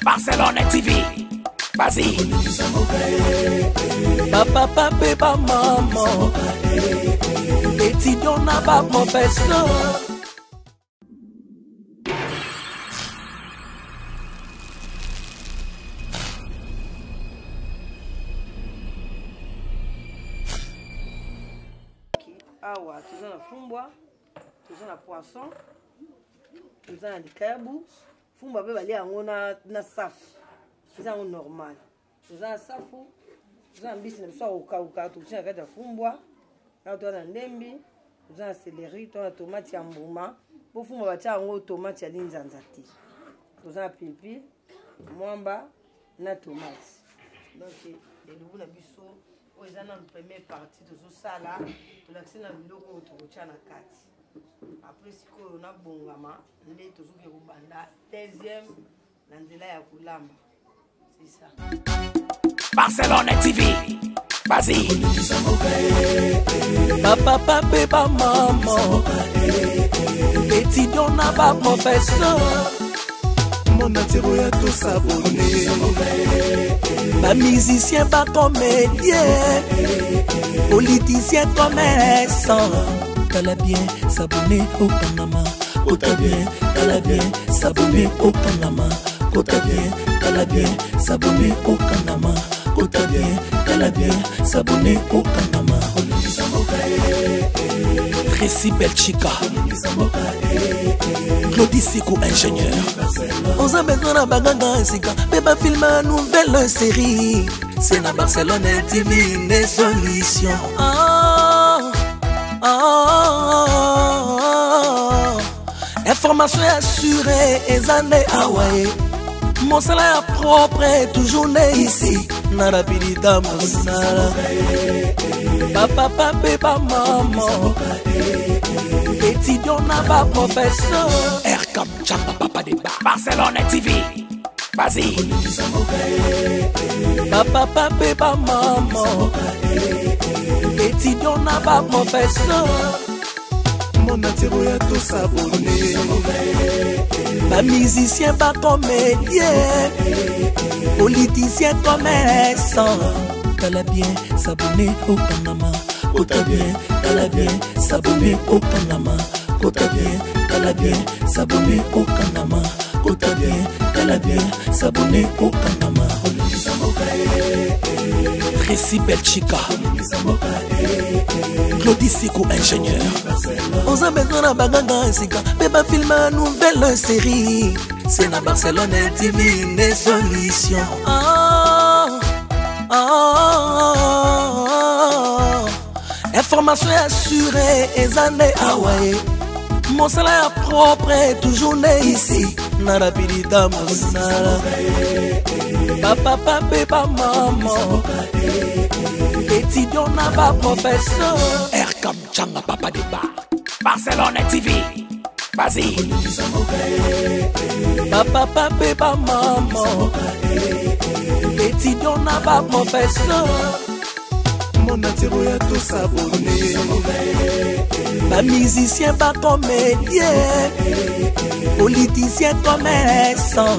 Barcelone TV. Vas-y. Papa, papa, maman. Étudiant n'a pas professeur. Awa, tu as la fumba, tu as la poisson, tu as la caribou. Fumba peut aller na saf. Tu as normal. Tu as safu, tu as bis na au kauka, tu as la fumba, tu as la ndembi, tu as céleri, tu as tomate ya mbuma. Pour fumba tu as tomate ya linzanzati. Tu as pipi, mwamba na tomate. Donc les loups na biso. Dans la première partie de ça là, tu as accès à l'eau tu as après si on a bon gama, les tous qui banda deuxième l'andela ya kulamba. C'est ça. Barcelone TV. Vas-y. Papa, papa, maman. Étudiant n'a pas professeur. Mon atiro tout s'abonner. Pas musicien, pas comédien. Politicien, commerçant. T'as bien s'abonner au Panama. T'as bien, t'as bien s'abonner au Panama. T'as bien, t'as bien s'abonner au Panama. T'as bien, t'as bien s'abonner au Panama. Tracy Belchica. Claudie Siko ingénieur. On a besoin d'un bagage sika. Bébé filme une nouvelle série. C'est la Barcelone TV des solutions. Information assurée et années Hawaii. Mon salaire propre est toujours né ici. Narapidita Moussala. Papa, papa, maman. Étudiant n'a pas professeur. Air comme Chamba Papa Débat. Barcelone TV. Vas-y. Papa, papa, maman. Étudiant n'a pas professeur. Mon atiro tout s'abonner. Pas musicien, pas comédien. Politicien, commerçant. T'as bien s'abonner au Panama. T'as bien s'abonner au Panama. T'as bien s'abonner au Panama. T'as bien s'abonner au Panama. Tracy Belchica. Claudie Siko ingénieur. On a besoin d'un bagage sika. Bébé filme une nouvelle série. C'est la Barcelone TV des solutions. Information assurée et années Hawaii. Mon salaire propre est toujours né ici. Narapidita Moussala. Papa, papa, maman. Étudiant n'a pas professeur. Air comme Changa Papa Débat. Barcelone TV. Vas-y. Papa, papa, maman. Étudiant n'a pas professeur. Mon atiro tout s'abonner. Pas musicien, pas comédien. Politicien, commerçant.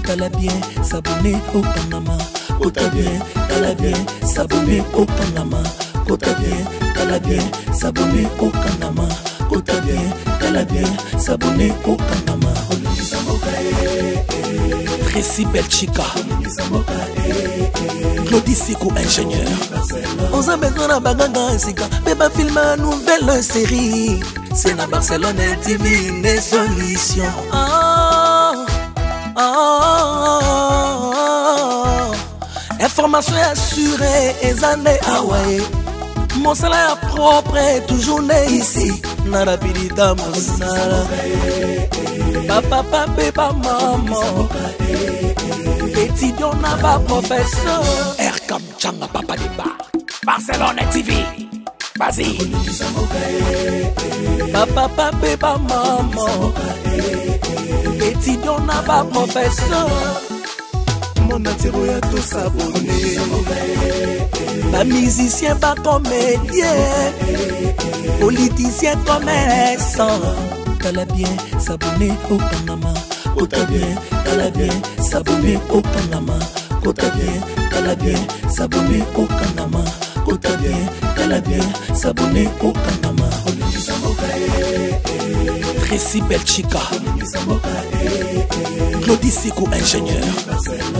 T'as bien s'abonner au Panama. T'as bien s'abonner au Panama. T'as bien s'abonner au Panama. T'as bien s'abonner au Panama. Tracy Belchica. Claudie Siko ingénieur. On a besoin d'un bagage sika. Bébé filme une nouvelle série. C'est la Barcelone TV des solutions. Information assurée et années Hawaii. Mon salaire propre est toujours né ici. Narapidita Moussala. Papa, papa, maman. Étudiant n'a pas professeur. Air comme Changa Papa Débat. Barcelone TV. Vas-y. Papa, papa, maman. Étudiant n'a pas professeur. Mon atiro tout s'abonner. Pas musicien, pas comédien. Politicien, commerçant. T'as bien s'abonner au Panama. T'as bien s'abonner au Kanama. Kota bien, tala bien, s'abonner au Kanama. Kota bien, tala bien, s'abonner au Kanama. Tracy Belchica, Claudie Sikou, ingénieur.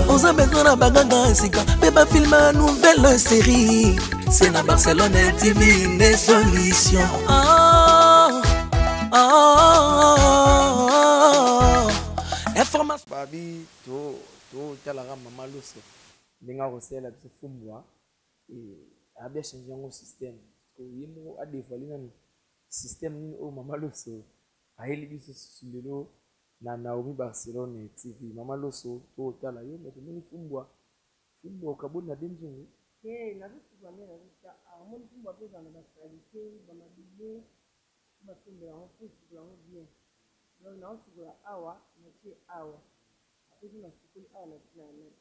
On a besoin d'un bagage, c'est quand même film une nouvelle série. C'est dans Barcelone TV, les solutions. Information. Babi, to talara mama loso. Nenga rosela biso fumbwa. A bien changé mon système. Ko yimo a dévoilé nan système ni o mama loso. A heli biso sulelo na Naomi Barcelone TV. Mama loso to tala yo mais moni fumbwa. Fumbwa kabona denjungu. Na biso ba mena biso a mon fumbwa pe dans la qualité, ba mabile, ba fumbwa en plus la bien. Donc na on awa, na tie awa. Après na sikoli awa na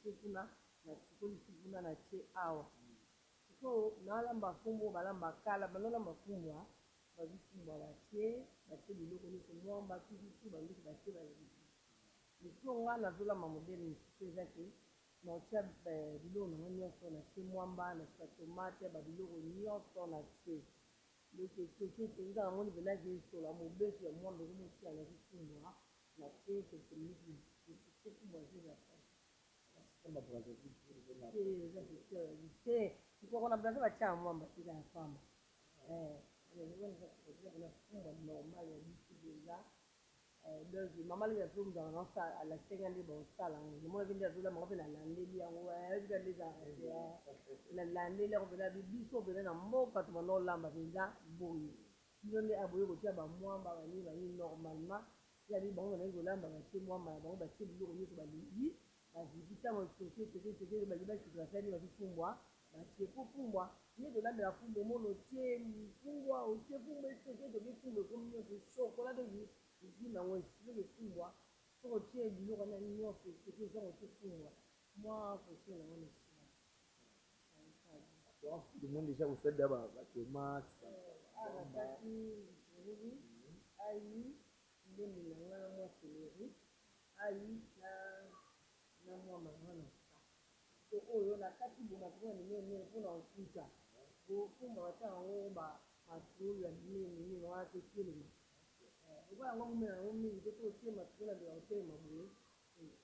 tie kuna, na sikoli kuna na tie awa. So na lamba fumbo balamba kala balamba fumbwa ba fumbwa la tie biloko ni mwamba kitu ba ndiki ba tie ba ndiki. So ngana zola ma modèle ni c'est que na tia biloko na nyonso na tie mwamba na tomate ba biloko nyonso na tie. Le que nga moni bela je so la mobeso ya mwamba ni tia na fumbwa na tie quelques minutes. C'est pour moi déjà ça. C'est ma brother. C'est pour qu'on a besoin de faire un moment parce qu'il y a une femme. Normal, déjà. Donc, maman, il y a tout dans la scène de bon salle. Moi, je viens de la maman, la landée, la landée, on va dire, bisous, on va dire, mon quand on a l'âme, déjà, bon. Si on est aboué, on va dire, moi, normalement, il y a des bons, on a une lame, chez moi, on va dire, on va dire, Vita mon côté c'était le malibas qui doit faire les fumbwa c'est pour fumbwa ni de la de la fumbo mono tie fumbwa au tie fumbo c'est de fumbo comme nous de chocolat de vie dit na on c'est le fumbwa pour tie du lourd na ni c'est que ça on tie fumbwa moi pour ça on est donc tout le monde déjà vous faites d'abord la tomate la tati aïe ndemi na ngana moi céleri aïe na moi mangana so oyo na kati bona kwa ni nene kuna ukuta go kumba wata ngo ba matulu ya nini wa tekele kwa ngo mume na mume ndio tie matulu ndio hotel mabuye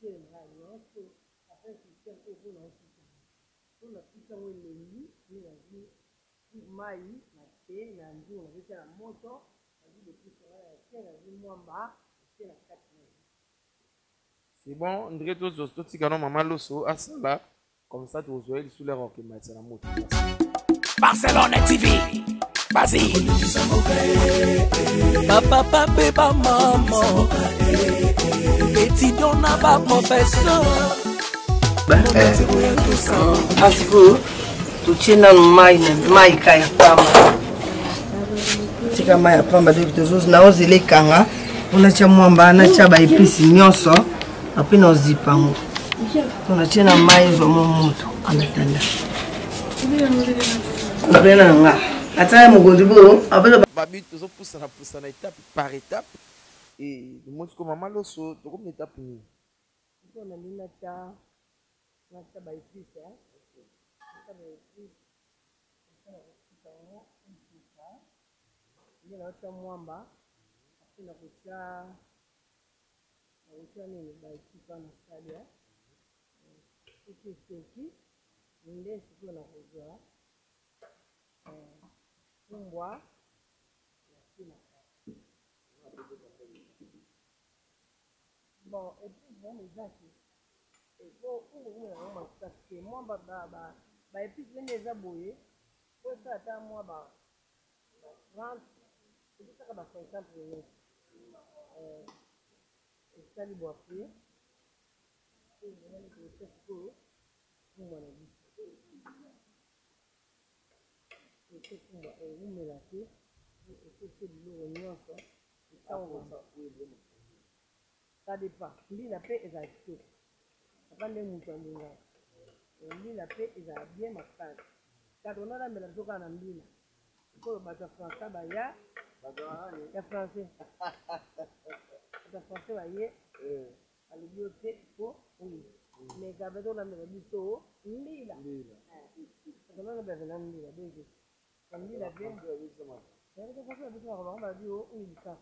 tie mahali watu afanye system kuna ukuta kuna pika ngo nini ni yazi mai na te na ndio na vita na moto ndio pika ya tena mwamba tena kati. C'est bon, André Tozo, Tikano Mama Loso, Asala, comme ça, tu vois, sous les rocs, il m'a dit la moto. Barcelone TV, vas-y. Papa, papa, maman, étudiant n'a pas professeur. Asiku, tu tiens dans mai kaya pamba. Tika mai pamba de Tozo, na ozele kanga, on a tia mwamba, na tia ba épices nyonso. Après nous zipango on a tient mai zo moto anatanda kubena nga ataya mugonzi buro après babi tozo poussa na étape par étape et le monde comme Mama Loso to comme étape ni on a mis na cha ba épices ça ba épices il y a autre mwamba après na kucha nini baekipa na salia soki nde sikoyo na kozwa fumbwa ya tina bon epuis bon eza te efo fumbwa yango makasi te mwa baepuis ndenge eza boye po esala ata mwa ba 30 ekisaka ba 50 minutes c'est le bois après et on a le process pour moi la vie c'est pour moi on met la tête c'est de l'eau nyonso et ça on va ça dépend lui la paix est active pas les moutons lui la paix est bien ma femme quand on a la mélange on a mbila pour battre français ba ya français français voyez à l'audio pour oui sabe to na me biso mbila kama na bebe na mbila bebe mbila bebe ndio kwa sababu biso kwa mama bio ulika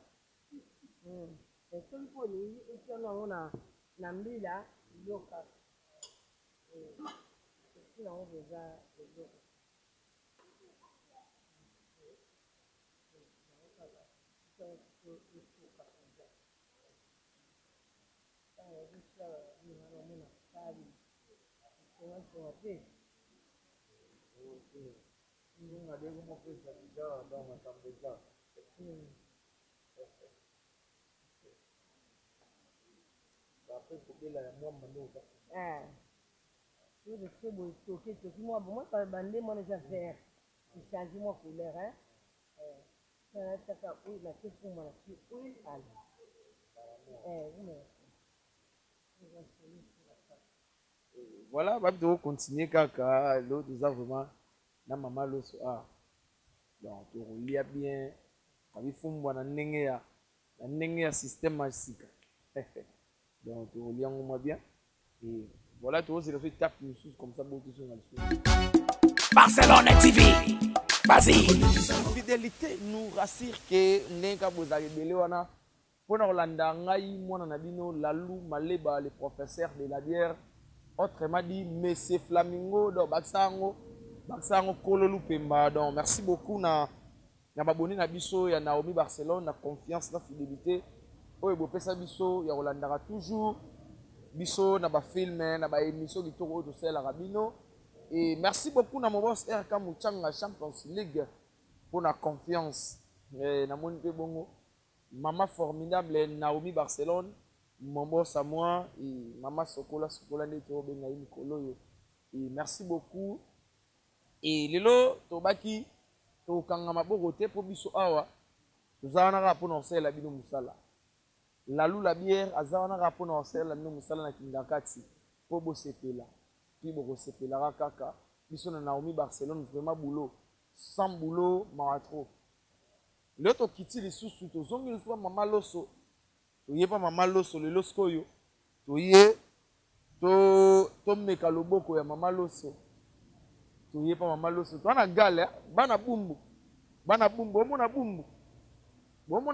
c'est pour lui et on a na mbila yoka c'est là on déjà moi par bandé moi déjà vert il change moi couleur hein ça oui la c'est pour moi c'est oui voilà babi to continuer kaka l'autre ça vraiment na mama loso donc to lia bien babi fumbwa na ndenge ya système masika donc to lia ngoma bien et voilà to c'est le fait tape nous comme ça beaucoup sur Barcelone TV. Vas-y. Fidélité nous rassure que nenga bozali belé wana pona Rolanda ngai mwana na bino Lalou Maleba le professeur de la bière autrement dit Monsieur Flamingo do Baksango Kololu Pemba. Donc merci beaucoup na baboni na biso ya Naomi Barcelone na confiance na fidélité oyo bopesa biso ya Rolanda toujours biso na ba film na ba émission kitoko to sela rabino. Et merci beaucoup na mon boss RK Muchanga Champions League pour la confiance. Na mon bongo maman formidable Naomi Barcelone, mon boss à moi et maman Sokola Neto Bengaï Nikolo. Et merci beaucoup. Et lelo tobaki to kangama bogote pour biso awa. Tuzana rapo na sela bino musala. Lalou la bière azana rapo na sela bino musala na kindakati pour bosepela. Puis beaucoup sepelera kaka biso na Naomi Barcelone vraiment boulot sans boulot maratro le to kiti li susu to zongi le soir mama loso to ye pa mama loso le losko yo to ye to meka loboko ya mama loso to ye pa mama loso to na gale bana bumbu omona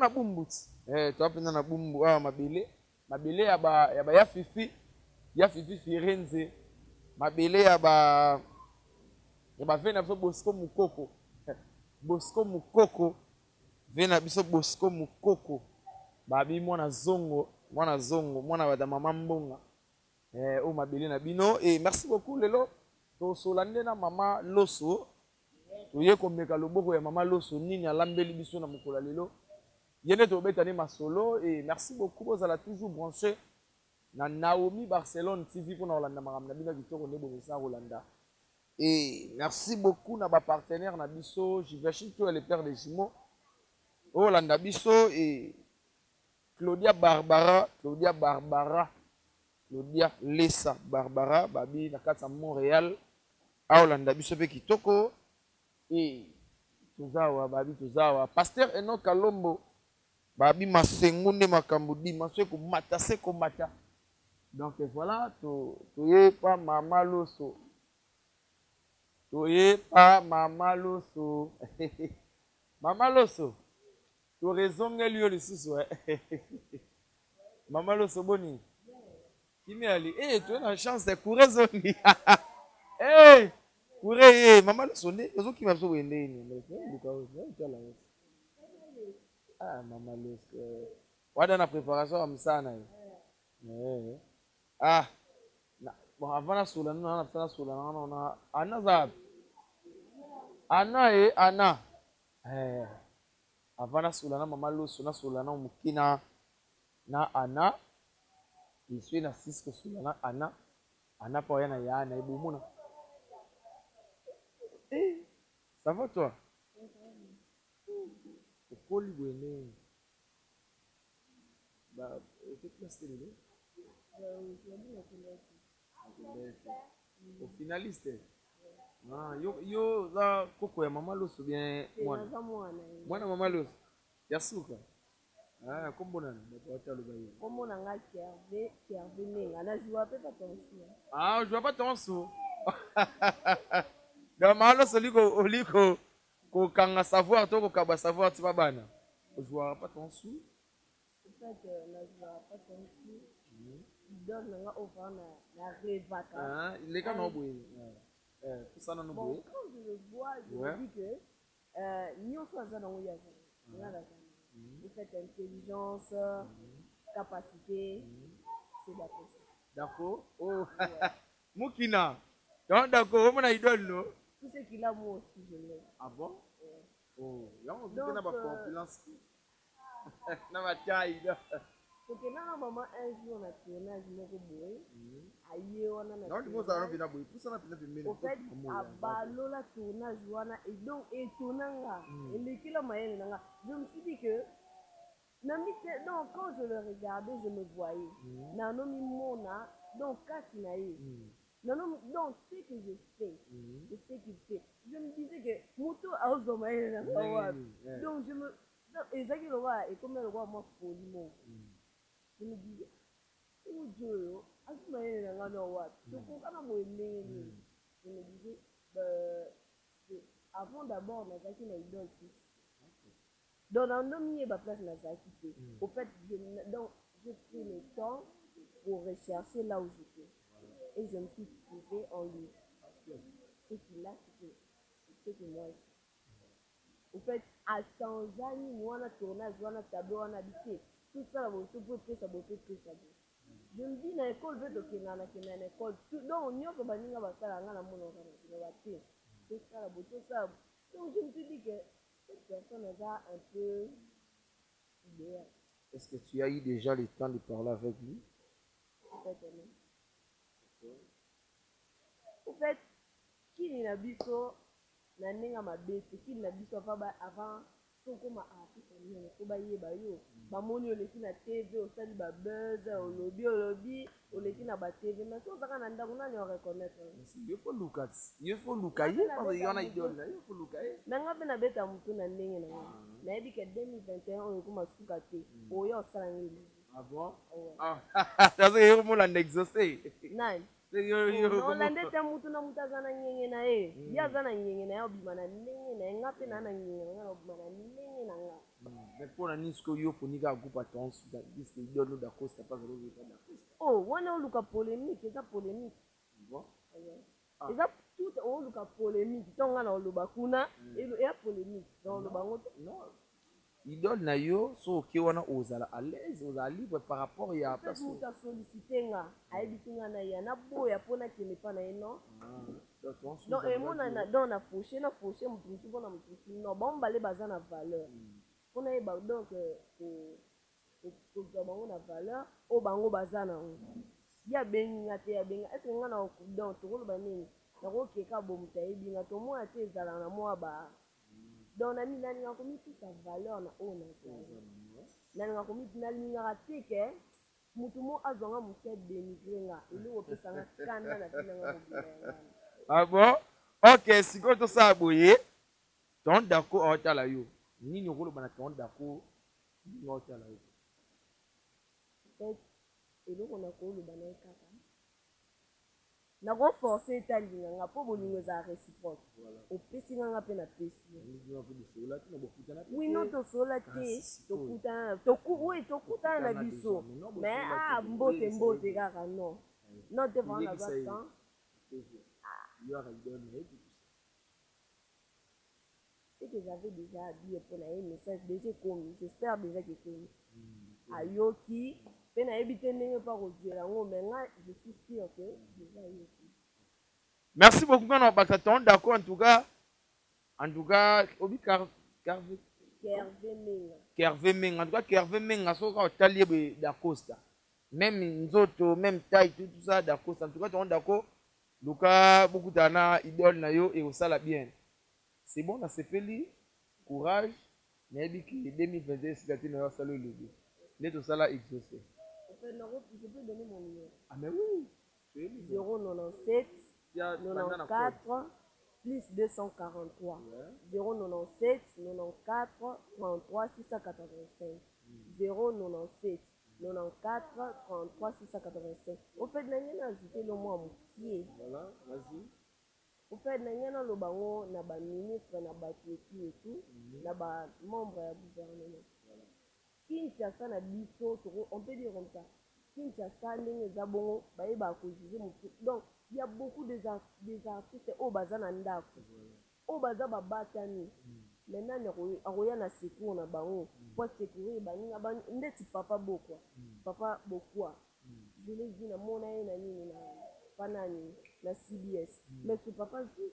bumbu to apenda na bumbu mabele ya ba ya fifi Firenze mabele ya ba vena biso Bosco Mukoko vena biso Bosco Mukoko babi mwana zongo mwana bada mama mbonga o mabele na bino et merci beaucoup lelo to solande na mama loso to ye ko meka loboko ya mama loso nini alambeli biso na mokola lelo yene to betani masolo et merci beaucoup vous allez toujours brancher na Naomi Barcelone TV pour Rolanda makamna bina kitoko ne bomisa Rolanda. Et merci beaucoup na ba partenaire na biso, j'imagine toi les pères des jumeaux. Rolanda biso et Claudia Lessa Barbara babi na kata Montréal. Rolanda biso pe kitoko et tuzawa pasteur Enoch Kalombo babi masengunde makambudi maseko mata. Donc voilà, tu es pas maman loso. Maman loso. Tu raison lieu le sous. Maman loso boni. Qui m'est allé? Eh, tu as la chance de courir zoni. Eh, courir, maman loso né, les autres qui m'ont sauvé ah, maman loso. Wada na préparation am sana. Ah, bon avant la soulana, on a Anna Anna. Avant la soulana, maman loso na soulana mukina na Anna. Il suit na 6 que soulana Anna pour yana ya na ibumuna. Eh, ça va toi? Poli bwene. Bah, c'est quoi c'est le au finaliste. Ah, yo za koko ya mama loso bien mwana mama loso ya suka Ah, kombo nani? Bato le baye. Kombo nanga Kervé Menga. Na joue pas tonsu. Ah, je vois pas ton sou. Donc malo celui ko oliko ko kanga savoir to ko kaba savoir tu bana. Je vois pas ton sou. En fait, na joue pas tonsu. Donne nanga over na revaka. Ah, il est quand on boue. Tout ça non Bon, boue. quand je le vois, je me dis que nous sommes dans le vous faites intelligence, capacité, c'est d'accord. D'accord. Oh, Mukina. Donc d'accord, on a idole non? Tout ce qu'il a, moi aussi, je l'aime. Ah bon? Oh, il y a un Donc, peu de compilance. Na matai. donc là, maman, un jour, on a tourné un jour au bout. Aïe, on a Non, du coup, ça va bien boue. Tout ça n'a pas de au fait, à Balo, la tournage, et donc, et tournant, et les kilomètres, je me suis dit que donc, quand je le regardais, je me voyais. Nanomi Mona, donc, Katinaï. Donc, ce que je fais, c'est ce qu'il fait. Je me disais que Moutou a osé. Donc, je me. Et ça qui le voit, et comme le roi, moi, folie. Je me disais, oh Dieu, je me disais, avant d'abord, on a fait une idole fixe. Donc, dans le milieu, ma place n'a pas quitté. Au fait, je pris le temps pour rechercher là où j'étais. Et je me suis trouvée en lui. Ce qu'il a, c'est ce que moi j'ai. Au fait, à Tanzanie, nous, on a tournage, on a tableau, on a habité. Tout ça, la beauté, ça beauté, ça beauté. Je me dis, dans l'école, je vais dans l'école. Donc, on y a pas de ça, on a mon tout ça, la beauté, ça. Donc, je me suis dit que cette personne est un peu idéale. Est-ce que tu as eu déjà le temps de parler avec lui? En fait, qui n'a biso na nenga mabete, qui n'a biso avant sokoma afika ko bayeba yo bamoni oleki na TV osali ba buzz olobi oleki na ba TV mais so zaka na ndako nani o reconnaître il faut Lucas parce qu'il y en a idole il faut Lucas nanga pe na beta mutu na ndenge na na yebi ke 2021 oyo kuma suka te oyo osala ngeli. Ah bon? Ah ça c'est yo mo la exaucer nani olande te mutu na mutu aza na ngenge na ye ye aza na ngenge na ye obima na ndenge na ye nga mpe naa na ngenge na nga obima na ndenge na nga. Mais mpona nini soki yo ponika groupe attense biske idole da costa pas zaloka da costa oh wana oluka polémique eza polémique eza tout oluka polémique ntonga na oloba kuna eya polémique na oloba ngo te idole na yo so oke wana ozala à l'aise ozala libre par rapport ya place mutu asollicite nga ayebisi nga na ye naboya mpo nakende mpa na ye non donc emonana donc na fauché motu mosusu mpona motu mosusu non bamobale baza na valeur mpo nayeba donc kozwa bango na valeur oyo bango baza nango ye abengi nga te abenga estce nga na donc tokoloba nini nakokeka bomutu ayebi nga tomona te ezala na mwa ba donc nalingaka komipesa valeur na oyo nazali nalingaka nalingaka te ke motu mo azwanga mosu adénigre nga eloko opesanga kanda na tinanga mobila ya ngana. Ah bon? Ok, sikoyo tosala boye ton dako aotala yo nini okoloba na ton dako ndinga aotala yo eloko nakoloba na ye kaka nakoforce etalinga nga mpo bolingo ezala réciproque opesi nga mpe napesi wino tosola te tokutana na biso mais mbote kaka non non te vraiment nazwa temps ce que j'avais déjà habillé pour un message déjà commis j'espère déjà que commis ayoki mpe nayebi te ndenge mpa kozwela yango mais nga je suis sûr que déjà ayoki. Merci beaucoup quand on passe ton d'accord en tout cas obi Kervé Menga en tout cas Kervé Menga soka otali be da Costa même nzoto même taille tout ça da Costa en tout cas ton d'accord luka beaucoup dana idole na yo et osala bien c'est bon na sepeli courage nayebi ki 2021 sikati na yo sala le bien net osala exaucer. Je peux donner mon numéro. Ah mais oui 097 94 plus 243 097 94 33 685. 097 94 33 685. Au fait, nous avons ajouté le mot moutier. Voilà, vas-y. Au fait, nous avons le bango, na ba ministre, na ba tuetu et tout, na ba membre du gouvernement. Kinshasa na biso, on peut dire comme ça. Kinshasa, les abons, bah, ils vont juger moutier. Donc, il y a beaucoup des artistes au bazar nandako. Au bazar babatani. Maintenant, on a un secours na bango. Pour sécuriser, on a papa beaucoup. Papa beaucoup. Je l'ai dit, mon na CBS. Mais ce papa joue.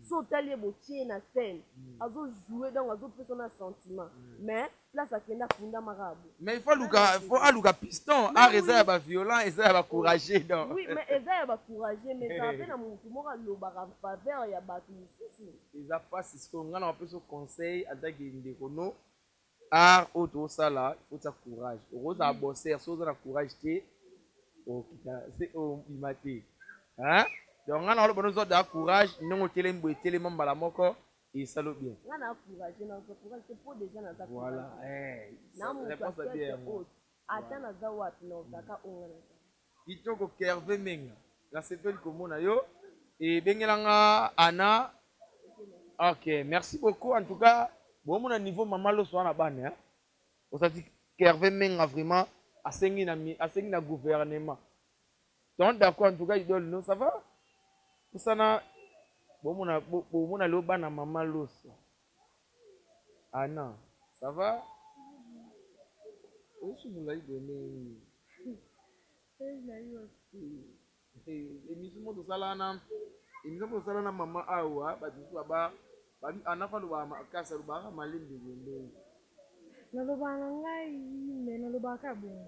Son talier botier na scène. Azo jouer dans azo personne sentiment. Mais là ça kenda funda marabu. Mais il faut aluka piston, a réserve ba violent et ça va courager donc. Oui, mais ça va courager mais ça fait na mutu moko lobaka faveur ya batu sisi. Ils a pas ce qu'on a un peu ce conseil en tant qu'indécono. Art auto ça là, il faut ça courage. Rose a bosser, so ça courage té au c'est au imate. Hein? Donc on a le bon de courage, non télé mbetele mambala moko et ça le bien. On a courage, c'est pour des gens dans voilà, na mu réponse bien. Ata na za wapi na utaka ongana ça. Kitoko Kerve Menga. La sepel komona yo et bengelanga Anna. OK, merci beaucoup en tout cas. Bon mon niveau maman lo so na bane hein. On s'est dit Kerve Menga vraiment asengi na gouvernement. Donc d'accord en tout cas idole non ça va? Kusana bomona lo bana mama loso. Anna, ça va? Oui, je vous l'ai donné. Émission de salana. Émission de salana mama awa badisu aba babi anafa lo ba makasa lo ba malinde ngende. Na lo ba ngai me na lo ba ka bon.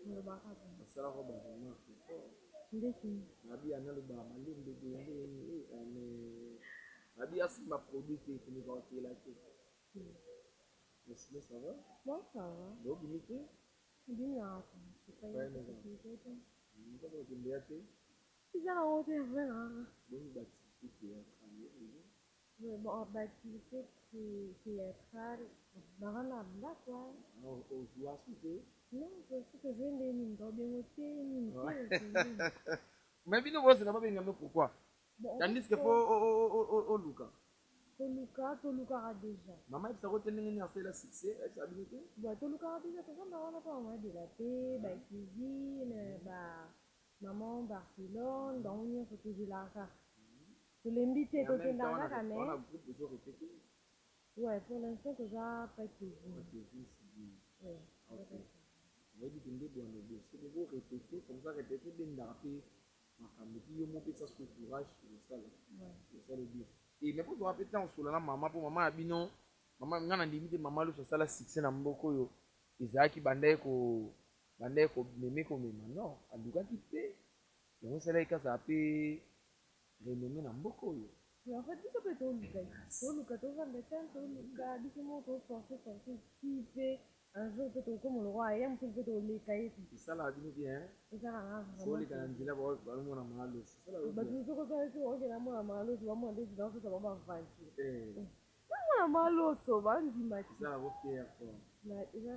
Na lo ba ka bon. Sala ko ba na. Ndeki. Nabi analo ba malinde ngende ane. Nabi asima produit qui est dans la tête. Mais ça va? Bon, ça va. Donc, limité? Bien, c'est pas une difficulté. Nous avons une BAT. C'est ça la honte, c'est vrai. Donc, l'activité théâtrale. Oui, bon, l'activité théâtrale, dans un abda, quoi. Au jour à souper? Non, c'est ce que je viens de dire. Dans bien moitié, mais bien, vous savez pas bien pourquoi. Tandis qu'il faut au Luca. Toluka a déjà. Maman, ça retenir assez la succès, elle habilité? Bah, Toluka a déjà, on a pas envie de la paix, bah, cuisine, bah, maman, Barcelone, donc on y a fait de la carte. Je l'invite à côté de la carte, mais. On a beaucoup de choses répétées. Ouais, pour l'instant, tu as pas cuisine. Ouais. On va dire que c'est de vous répéter, comme ça, répéter, bien d'arrêter. Et puis, on peut ça sur le courage, c'est ça le bien. Et mais pour te rappeler en solo na maman pour maman abino maman ngana ndimite maman lo sala succès na mboko yo ezaki bandaye ko meme ko mema non aduka kipe donc c'est là que ça peut renommé na mboko yo. Mais en fait ça peut être Luka to va le temps to Luka disons to forcer qui fait un jour peut être comme le roi et un peu peut être les cahiers. C'est ça la dit bien. C'est ça la. So les candidat ba mo na malo. C'est ça la. Ba tu ko ka to o na mo na malo tu mo de dans ça va pas fancy. Na malo so ba ndi ma. C'est ça la vous fier quoi. Na ina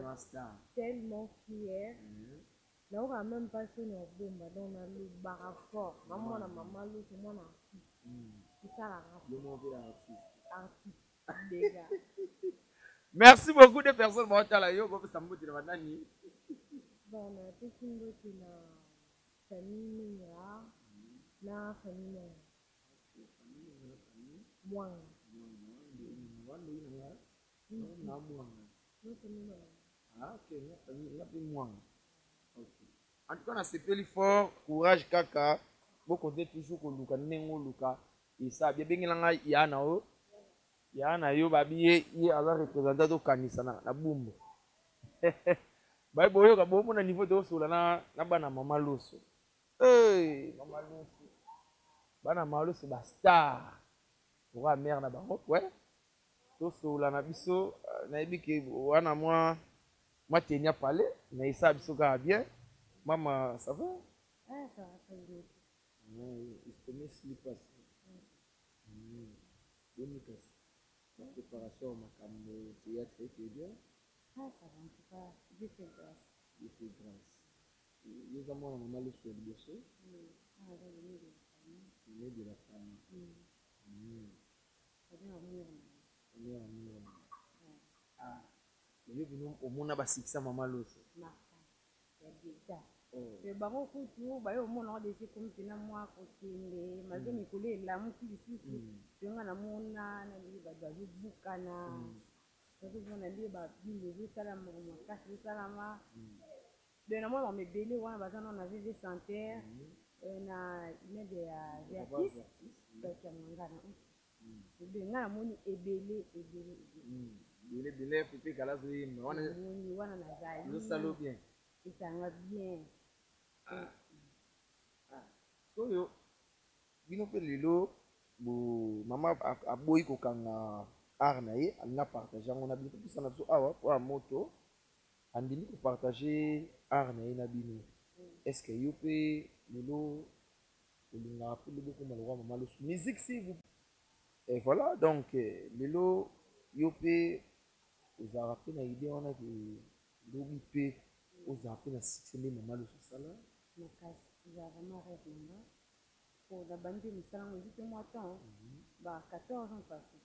na star. Tellement fier. Na on a même pas sonné au bomba donc on a le bar fort. Maman na maman lo tout mon artiste. C'est ça la. Le mot de artiste. Déjà. Merci beaucoup de personnes qui ont été là. Bon, ça me dit de madame. Bon, on a tout une autre famille là, na famille moi. Ah, ok, moi. En tout cas, on a sepeli fort, courage, kaka. Beaucoup de toujours que Luka, Nengo Luka. Et ça, bien bien, il y a un yana yo babi ye ala représenter to kanisa na bumbu bai boyo ka bomo na niveau to sula na bana mama loso mama loso bana mama loso ba star pour la mère na bango ouais to sula na biso na ebike wana moi tenia parler na isa biso ka bien mama ça va ça va très bien il se met slippers préparation au théâtre qui est bien. Ah, ça va, en tout cas, Dieu fait grâce. Dieu fait grâce. Nous avons un mal sur le dossier. Ah, là, le nez de la famille. Le nez de la famille. Ça vient en mur. Ah. Mais au monde a succès à maman l'autre. Il y a des gars. Le baron couture, au monde a des comme tu n'as moi côté, ma zone est collée, la mouille ici, tu as la mona, la boucana. On a dit, le salam, on casse le salama. De la moi, on me bélé, on a vu des santerres, on a des artistes, donc on a de la moni est bélé, Bélé, pépé, calazoué, on a le salaud bien. Et ça va bien. Soyo, bino pe lelo, maman a boy ko kanga arnaye, elle n'a partagé, on a bien tout ça na so awa pour moto, andini ko partager arnaye na bino. Est-ce que yo pe lelo olinga pe lelo ko malwa maman le musique si vous. Et voilà donc lelo yo pe vous a rappelé na idée on a que lobi pe vous a appelé na succès maman le sala. J'ai vraiment rêvé. Pour la bande de Missala, on dit que moi, temps, 14 ans passés.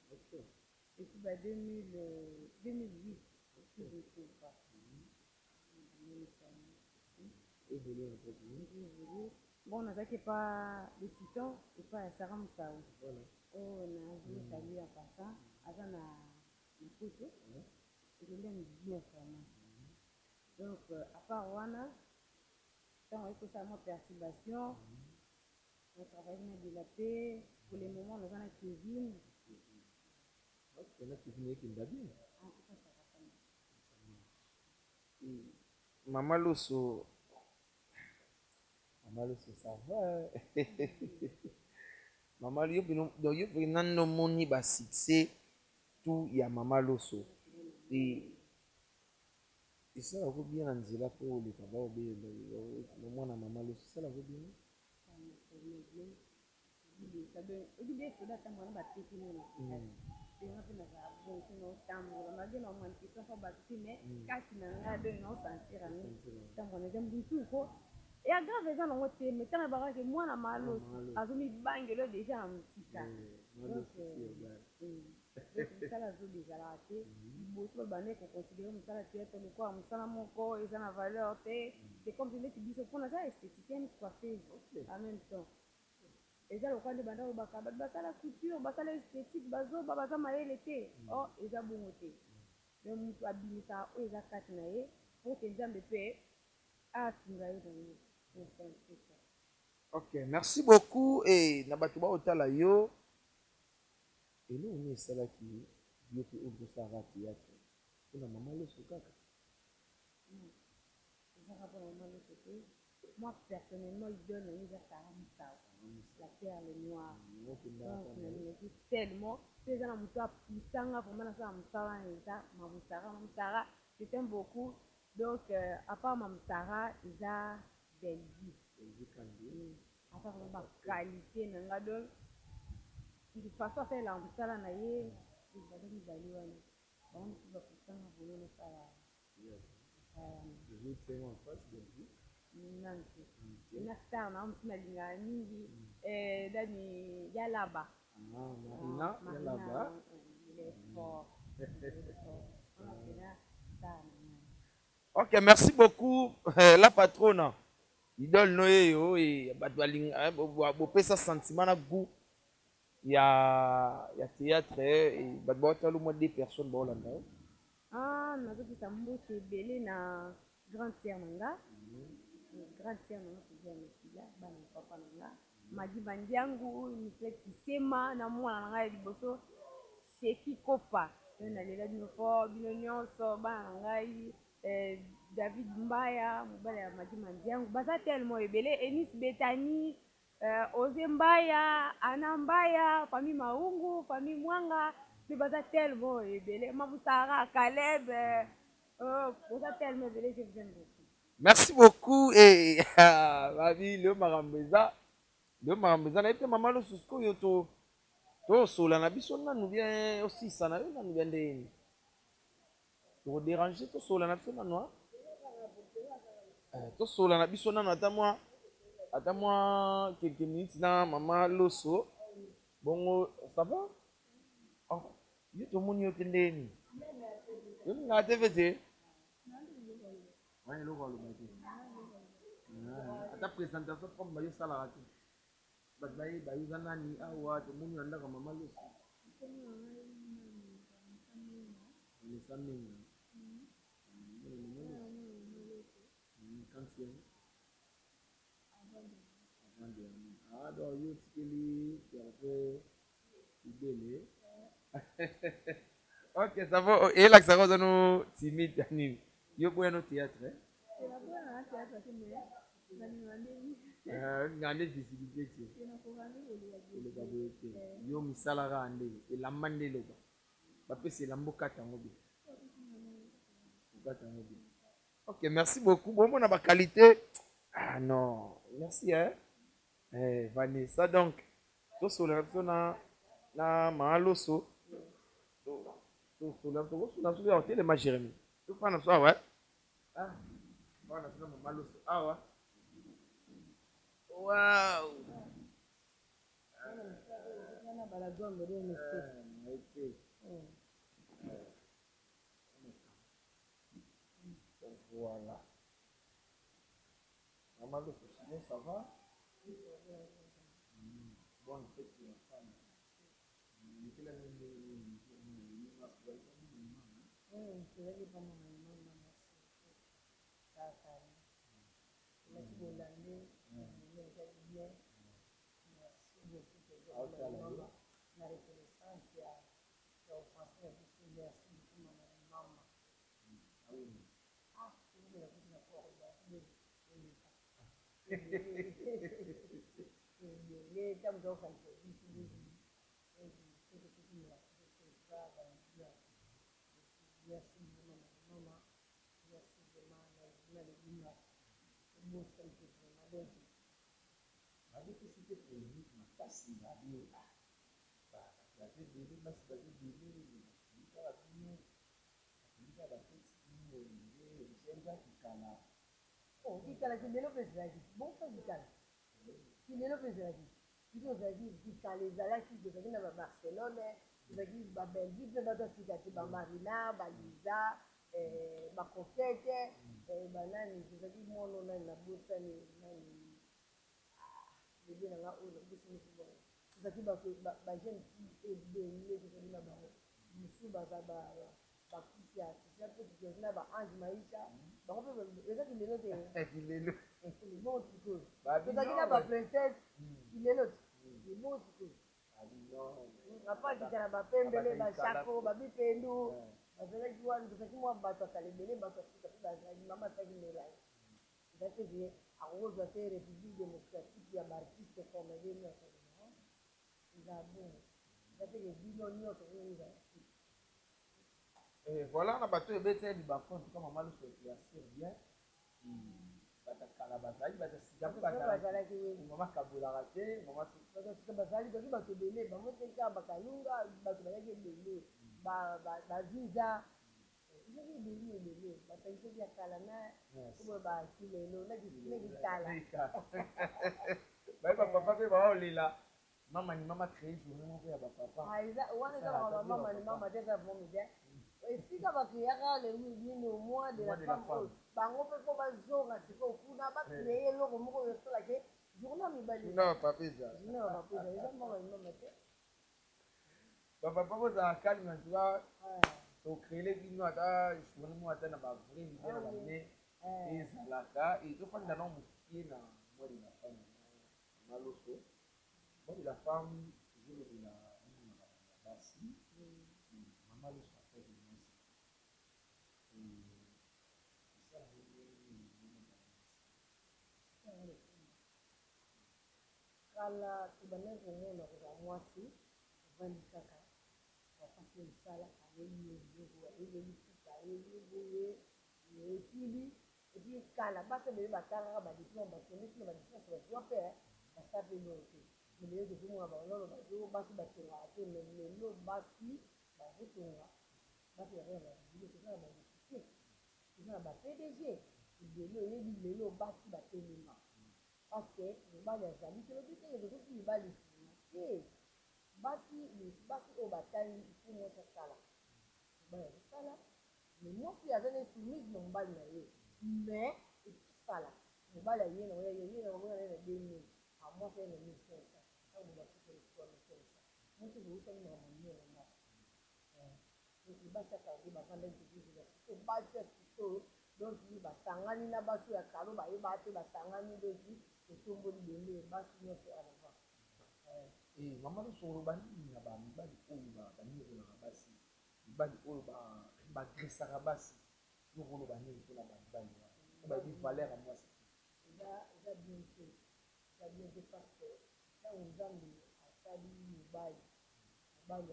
Et puis, 2008, je ne sais pas. Bon, on a dit que pas le titan et pas Sarah Moussaou. On a vu saluer à passant, avant la photo. Je l'aime bien, vraiment. Donc, à part Wana, quand on a une perturbation, on travaille dans de la paix. Pour les moments, on a une cuisine. On a cuisiné qui est bien. En tout cas, ça va pas mal. Maman Loso, ça va. Maman Loso, il y a un moni ba succès tout il y a Maman Loso. Et ça va bien en Zéla pour les tabacs, le moins à Maman Loso, ça va bien. Et à grave eza nango te mais tana bakaki mwana malosi azomibangelo deja na mosika mosala azobezalaka te liboso babande koconsidere mosala théâtre lokola mosala moko eza na valeur te c'est comme si neti biso mpona aza esthéticienne coiffeuse en même temps eza lokola nde banda obaka bato basala couture basala esthétique bazoba baza mayele te o eza bongo te me moto abimisaka oyo eza kati na ye po ke nzambe mpe asinga ye nango. Ok, merci beaucoup. Et Nabatuba Otala yo. Et nous, on est celle qui Dieu peut ouvrir sa théâtre. Et la maman le soukaka. Moi, personnellement, il donne un univers à Ramsao. La perle noire. Donc, tellement. C'est un mouton à Poussanga, pour moi, ça, Mamoussara, je t'aime beaucoup. Donc, à part Mamoussara, il y a Belgique. À part la qualité, donc, de façon à faire la Mamoussara, il y a des valeurs. On va Poussanga, pour nous, ça je vais faire en face de Belgique. Ina star na mtu nalinga mingi dani Yalaba. Marina Yalaba. Ok, merci beaucoup la patronne. Idole noyo et batwalinga bopesa sentiment na goût. Il y a théâtre et batbota le moins des personnes ba Hollanda. Ah, na zoki sambote belé na grande sœur nanga. Grande sœur nanga kuzia mesiga bana papa nanga. Madi bandiangu ni flexi sema na mwana nanga liboso Sheki Kopa. Na lela dino fo bino nyonso bana nanga David Mbaya mobala ya Madi Mandiangu baza tellement ebele Enis Betani Oze Mbaya Ana Mbaya famille Maungu famille Mwanga mais baza tellement ebele Mamoussara Caleb baza tellement ebele je vous aime beaucoup. Merci beaucoup et Ravi le Marambeza na ete maman lo susko yo to sola na biso na nous bien aussi ça na nous bien de to déranger to sola na biso nano to sola na biso nano ata moi quelques minutes na mama loso bongo ça va oh yo to moni yo kendeni yo nga te fete ouais lo ko lo mati ata présentation comme ba yo sala rati ba yo zanani awa to moni anda ka mama loso le samedi ah donc yo tikeli tu as fait idée. Ok, ça va. Et là, ça va nous timide, anime. Yo pour un théâtre. Ngande visibilité. Yo misalara ande. Et la mande loba. Parce c'est la mboka tangobi. Ok, merci beaucoup. Bon, on a ma qualité. Ah non, merci hein. Vanessa, donc, tout sur la na mahaloso. Tout les ma Jérémy. Tout fan ça ouais. Ah. Voilà, c'est ma mahaloso. Ah ouais. Waouh. Voilà. Mahaloso, sinon ça va? Bonne fête pour la femme. Oh, il a dit, bon, ça, il est le il nous a dit que les Alaki de Barcelone, il a dit que Belgique, il a Marina, Lisa, Coquette, Banane, il a dit que mon nom est la bourse, il a voilà, on a battu le BTL du balcon, comme maman le fait bien. Maman Kaboula raté, maman maman créé journée pour papa. esika bakeyaka lelo au mois de la femme oyo bango mpe mpo bazonga sikoyo kuna bakreye eloko moko oyo esolake journa mibale papeza eza mama te bapapa kozala calme en tout cas tocréele bino ata journée moko ata na bavrai idée na bane ezalaka ezofanda na mokie na mois de la femme maloso mois de la femme ezolobela basi mama loso kala tobandaki komona kozala mwasi ovandi kaka bapasi misala ayeli biloko ayeli kuka ayeli boye esili epui kala basi ebele batalaka badesina bakende tina badistance bazwa mpe basala mpe loo te melelo tozomona balolo bazo basi batongaka te lelo basi bazotonga basi bazala biloko eza na badesina na ba PDG ibelo yebi lelo basi batelema parce que mobali azali te lobi te ezokoki mibali nsima te basi oyo batali ifo mwasi asala mobali azosala mais mwasi aza na soumise na mobali na ye mais ekosala mobali aye na na 2000 amwasi aye na 1500 ntango basikolesoamekelesa mwasi ezokosali makambo minene moko basi akangi bavanda ntikiziba siko basi asiko donc basangani na basi ya kalo bayeba te basangani doki etomboli bende basi nyonso anava mama lusolo banini na bamibali oyo banikolaka basi mibali oyo bagresaka basi yokoloba nini mpona bamibali wana bayebi valeur ya mwasi eza bien te parce que ntango nzambe asali mobali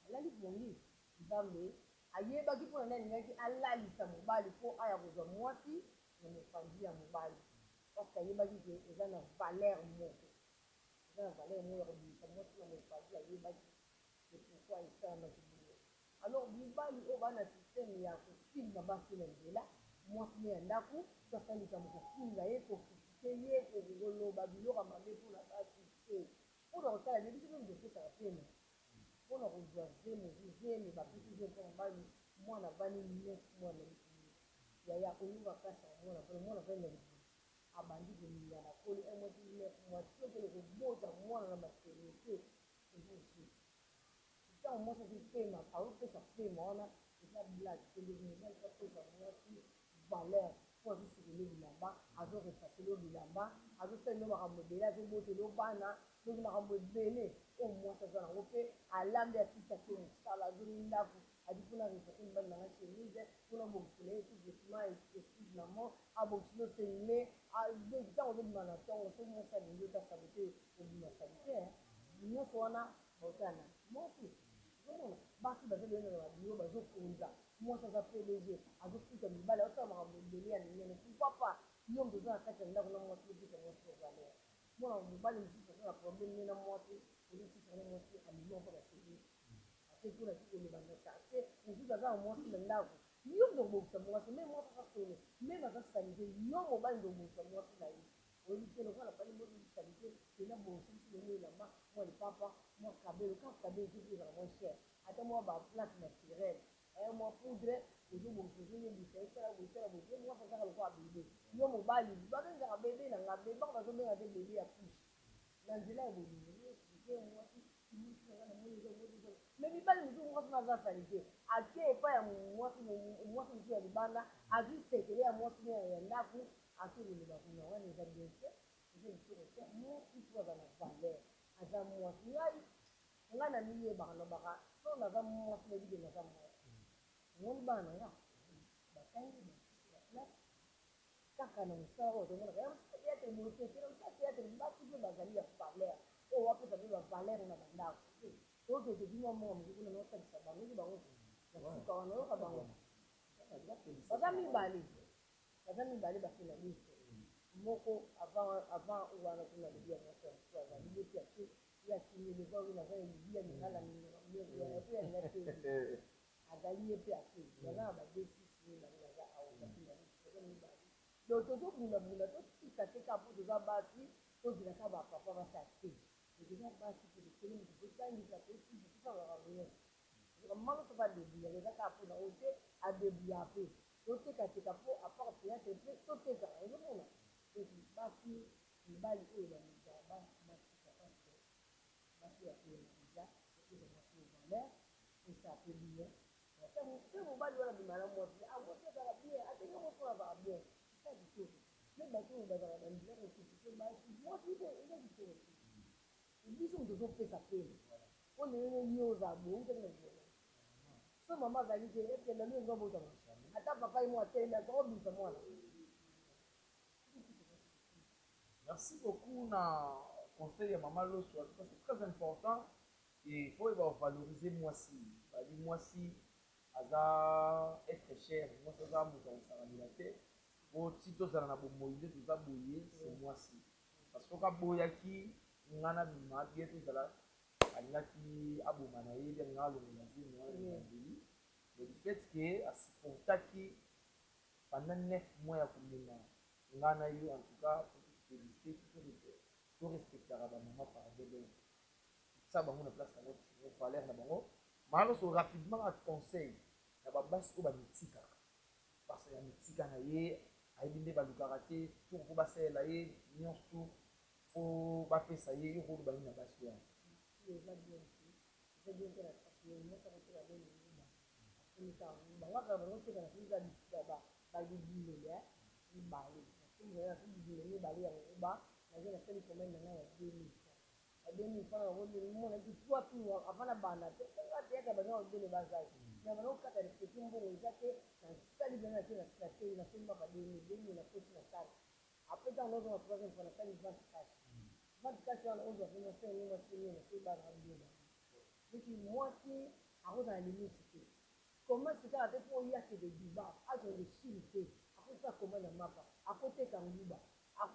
alali bongi nzambe ayebaki mpona nde alingaki alalisa mobali mpo aya kozwa mwasi na mopanzi ya mobali parce que ayebaki ke eza na valeur moko ya kobimisa mwasi na mopanzi ayebaki et pourquoi esalamaki boye alors mibali oyo bana systeme ya kofinga basi na nzela mwasi ne ya ndako toasalisa mokofinga ye kokritike ye koloba biloko mabe mpona basi te mpona kosala nde biso mpe topesaka pena mpona kozwa zeme bapesi ze mpona mobali mwana vani 9 mwana yaya koyuka kasa mwana vani na libulu abandi kolinga na koli mwasi 9 mois tiokele kobota mwana na maternité ezosi ntango mwasi azopema azopesa pema wana eza blage televizio azopesa mwasi valeur mpo azosukele bilamba azorepasele bilamba azosalelo makambo ebele azobotelo bana soki makambo ebele oyo mwasi aza nango mpe alambi atisa te mosala azongi ndako adi mpona repase mibali nanga chemise mpona bokisela ye tout vêtement exclusivement abokisela oselile ntango ozobima na ntongo so mwasi alingi otasala te obima salitaire nyonso wana baotala na mwasi ozomona basi bazobena na babiro bazokonza mwasi aza PDG azofuta mibali aosala makambo ebele ya minene pourquoi pas yo moto oza na kati ya ndako na mwasi opesa mwasi ovaleur mwana mobali mosusu aza na problème ne na mwasi ozosisa na mwasi amima mpo baseli ate mpona tikoloba nota ate mosusu aza na mwasi na ndako yo ndobokisa mwasi me mwasi aza solo meme aza salite yo mobali ndobokisa mwasi na ye oyebi te lokola pali moko salite ena bokisi biso lelo elamba mwa lipapa mwa kabelo kaka kabelo soki ezala moins cher ata mwa baplante naturelle mwa poudre ozobokisa ozoyebisa esala boye mwasi azaka lokola bebe yo mobali babengaka bebe na nga bebe bako bazobenga te bebe ya couche na nzela ya bolingo mwasi me mibali mosusu mwasi naza salite ake epai ya mwasi mosusu ya libanda azwi sekele ya mwasi ya ndako ake loloba kuna wana eza bien te eza bisokote mwasi po aza na valeur aza mwasi ngai na miyebaka nobaka so naza mwasi nayebike naza mwasi omoni bana na nga batangi baplace kaka na mosala oyo tomonaka ya teatre mosekele osa teatre basi mpe bazali ya valeur oyo wapesa mpe bavaleur na bandako okeke bino moko mosuku na naotalisa bango eki bango na suka wana oyoka bango baza mibale basela biso moko avant wana tuna libi ya mwasi ya mosu azali ye mpe ake ye akineleva oyo naza ya libi ya mingala pe ya ngateli azali ye mpe ake baza na badesisi bango baza awa basela biso baza mibale donc tozobundabunda totika te ka mpo toza basi tozilaka bapapa basa te eza basi mpe tokeli moto totangisa totisa tosalaka nyonso mama so badebuya eza kaka mpona oyo te adebuya mpe totekateka mpo apart théâtre mpe totekaka ozomona basi mibali oyo bamizaka basika parce basi yapena eza epesa mwasi valeur esa ape bien mpe mobali wana bimana mwasi mwasi azala bien atenge mwasi wana azala bien eza kitoko me bato oyo bazala banzela kokritike basi mwasi eza kitoko biso moto ozopesa pena mpo ndenge yo oza boye te na violence so mama azali te ekenda nde ezobotama ata papa ye mo atelemi akobimisa mwana. Merci beaucoup na conseil ya mama Loso parce que c'est très important et faut valoriser mwasi bali mwasi aza être cher mwasi aza moto akosalamela te po ti tozala na bomoi nde toza boye c'est mwasi parce que okaboyaki nga na bima bien tozala alingaki aboma na ye bien nga alongola nzembo wana ebandeli mais du fait que asupportaki pendant 9 mois ya komema nga na yo en tout cas félicité to respectera bamama parallèle ça bango na place yango valeur na bango maloso rapidement à conseil na babasi oyo bamitikaka parce ya mitika na ye ayebi nde balukaka te to po basalela ye nyonso po bapesa ye yo koyo bangi na basi wana après dans l'autre on troisième fois on a fait 24 ans on doit faire donc moi qui arrose à la limite comment c'est ça avec pour y a que des débats à de chimité après ça comment la mapa à côté kanguba à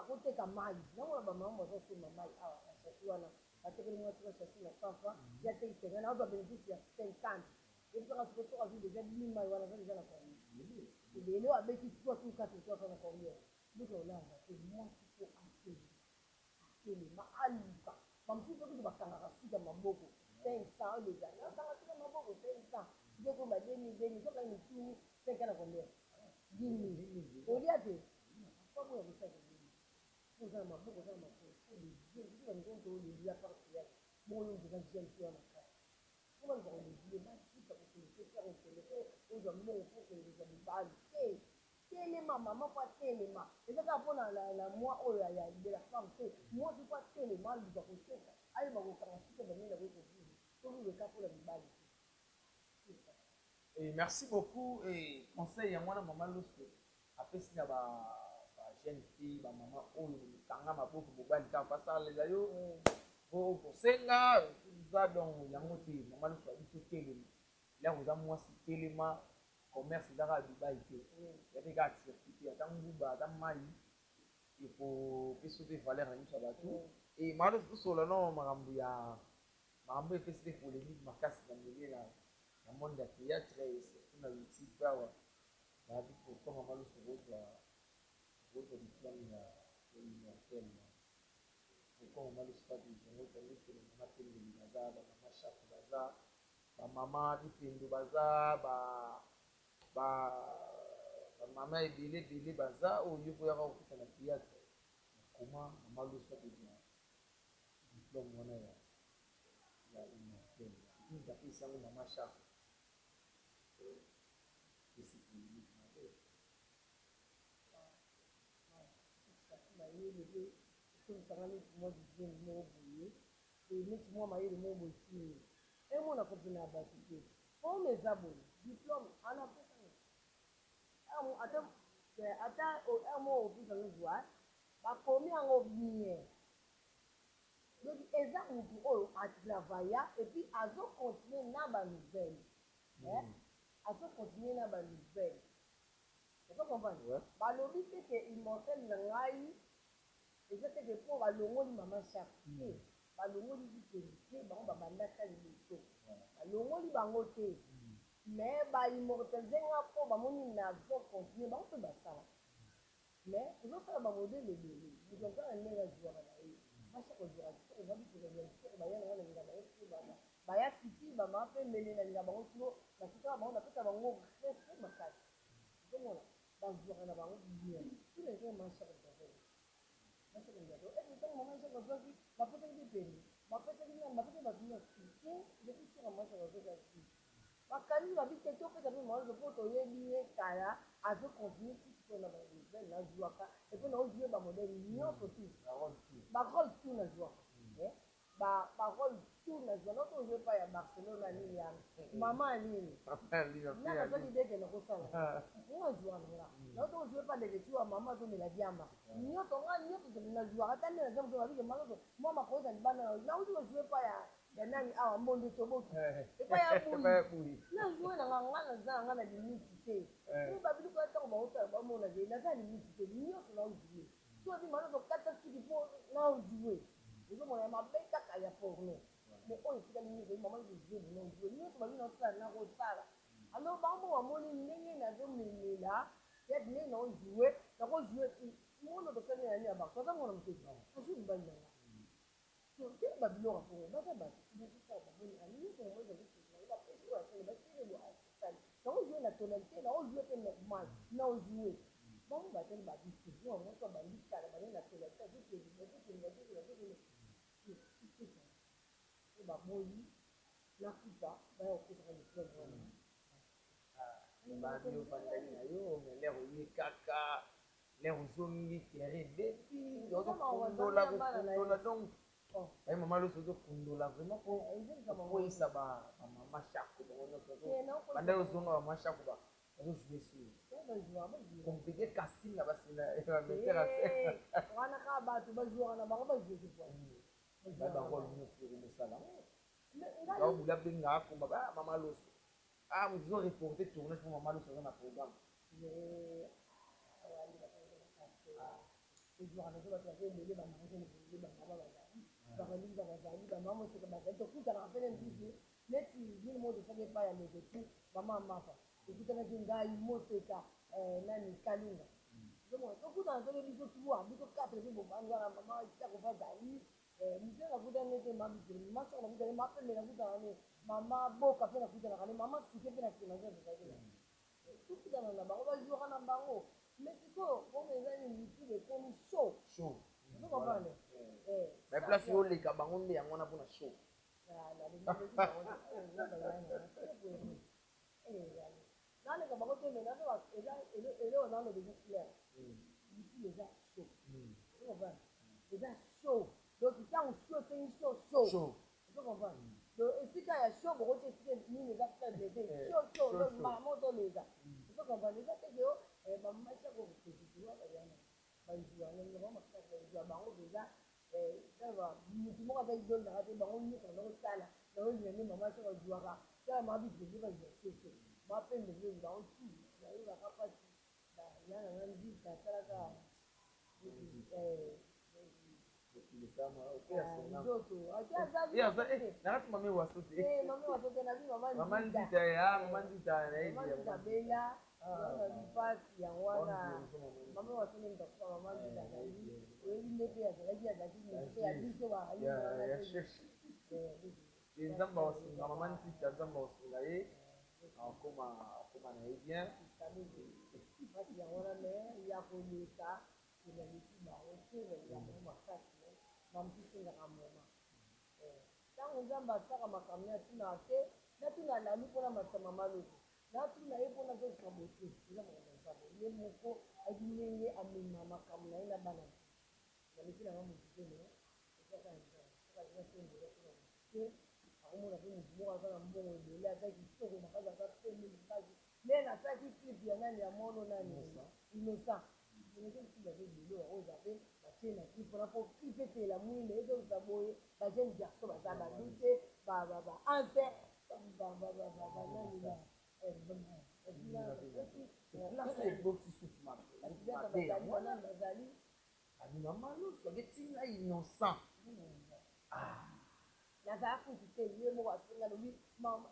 côté kamai non on va maman moi c'est maman ah ça tu vois là parce que moi tu vas chercher la papa il y a des terrains on doit bénéficier 50 et puis on se retrouve déjà 1000 mal voilà déjà la famille et là avec toi tout 4 toi ça encore mieux donc là c'est moi qui faut akele maaluka bamsusu okuti bakangaka suka maboko 500 les gars nakanga suka maboko 500 siko ba 2000 soka mituni 5 na combien 10 000 olia te pas moi vous savez vous avez maboko ça maboko les dieux vous avez compte de dia partir bon on vous a dit un peu en cas comment vous allez dire bah si ça vous fait faire un téléphone aux hommes faut que les hommes parlent téléma maman pas téléma et ça pour la moi oh ya de la femme c'est moi je pas téléma du ba côté allez ba ko kana sika ba nela ko tout le cas pour la balle et merci beaucoup et conseil ya mwana mama loso apesi na ba jeune fille ba mama oyo kanga maboko mobali ka pasala yo bo posenga za donc yango te mama loso abito téléma là vous a moi si téléma commerce ezaka Dubai te yape kaka certifié ata nguba ata mai epesa mpe valeur na miso ya bato e maloso tosola no makambo epesi mpe polémique makasi na milieu na monde ya théâtre surtout na youtube awa babi pourtant mama loso kozwa diplôme ya universel pourquoi mama loso pabisangotangesele mama tendeli baza bamama chape baza bamama bipendo baza mama ebele baza oyo koyaka kokuta na théâtre koma mama loso akozwa diplôme wana ya universel apesi yango mama chape esi polémique mabe moi je viens de m'oublier et neti moi mayele mo botini et mon accompagné à bâtiment pour mes abonnés diplôme en après ata mo ofisa no voix bakomi yango bien donc eza mutu oyo atravailla et puis azocontinue na banouvelle azocontinue na banouvelle ozo comprendre balobi teke immortel na ngai eza teke mpo balongoli mama chaque te balongoli biteli te bango babandaka liboso balongoli bango te mais baimmortalize nga mpo bamoni nazocontinue bango mpe basala mais ozosala bamodele ebele ozokala ndenge azwaka na ye bachaka ozwaka kitoko babitozaa kitoko baya nango na linga bango to baya fiti bama mpe mele na linga bango to batikala bango napesa bango respect makasi ozomona bazwaka na bango bien tuna eza machaka zazeli machaka zazeli ete ntango mama machaka azwaki bapesaki mpe pene bapesaki bato nyonso te depuis sura machaka azwaki bakani babite topesa mpe mawazo mpo toyebi ye kala azocontinue tisiko na banouvelle nazwaka epe naozwie bamodele nyonso tu barole tu nazwaka barole tu nazwa noto ozwe pa ya barcelona nini ya mama nini nakazaki deke nakosala nazwaka nanga noto ozwe pa deke ti wa mama tomela diama nyonso nga nyonso tele nazwaka ata nde naza moto babike maloso mwa makoyoza libanda nauti ozwe pa ya nani awa mbondo toboki epai ya bui nazwe nanga nga naza nanga na limiti te oyo babiloko ntango baotala bamona ze naza limiti te nyonso naozue soki maloso kata suki mpo naozue ozomona ya mabe kaka ya porno mais oyo etikali nyonso mama ozue naozue nyonso babi naosala nakosala alors bango bamoni ndenge nazomemela ya dine na on jouer na ko jouer mo no to sene ya ni aba ko za mo na mteki a jouer ba ni so ke ba bilo ka ko ba ba ni ko ba ni ani so mo de ki na ba pe jouer so ba ki le a sa na on jouer na tonalité na on jouer que normal na on jouer bon ba tel ba di ki mo mo ko ba ni ka ba ni na tonalité du que ba moyi na kuta ba yo ko ka ni ko bandi ofandaki na yo me lero ye kaka lero ozongi terrain depuis ozokundola donc aye mama loso ozokundola vraiment okoyisa bamama shako bango nyonso banda ozonga bamama shako bazojue sur compliqué casting na bametere wana kaka bato bajuaka na bango bajue bango nyonso mosala aobula mpe ngaka komba mama loso vous ont reporté tournage pour maman dans un programme. Mama boka pe na kuta na kane mama sike pe na kina za za za tout dans la bango ba jouer na bango mais siko comme ezali miti de comme show vous comprenez mais place yo le ka bango nde yango na pona show na le bango na le ka bango te mais na ba ele on a le déjà clair miti déjà show vous comprenez déjà show donc quand show c'est une show vous comprenez esika ya show bokoki esika nini eza faible te show mama otoleka so comprendre eza teke yo bamasa kokositulwa bayana bazwa ndenge bamakasi bazwa bango deja mutu moko aza idolaka te bango nyonso bazokotala baolinga nde mama so bazwaka tala mabikende bazwa soso mapembe ndenge bango tu bayebaka mpasi yananga nzika asalaka nakati mami waso te mama nzita bela lipasi yango wana mama waso nde mutakufa mama nzita nai oyebi nde mpe azalaki azalaki mpe ya biso nzamba osinga mama nzita nzamba osinga ye akoma na ye bien pasi yango wana me ya koleka elaleki bango te yango makasi bampisengaka moma ntango nzambe asaka makambo ne atuna te natuna alali mpona masama malosi natuna ye mpona azosika bote eza makambo nzambe ye moko ayebi ndenge amema makambo na ye na bana naleki nanga motu te ezaka te akomona mpe motu moko aza na mbongo ebele aza kitoko makasi aza pembe makasi me nasalaki clip ya nani ya mono nani innocent ozape batie na clip mpona po clip etela mwinde ezoza boye bajeune garçon baza badute baanse bazali mama loso aketinga innocent nazala kutu te ye moko asenga lobi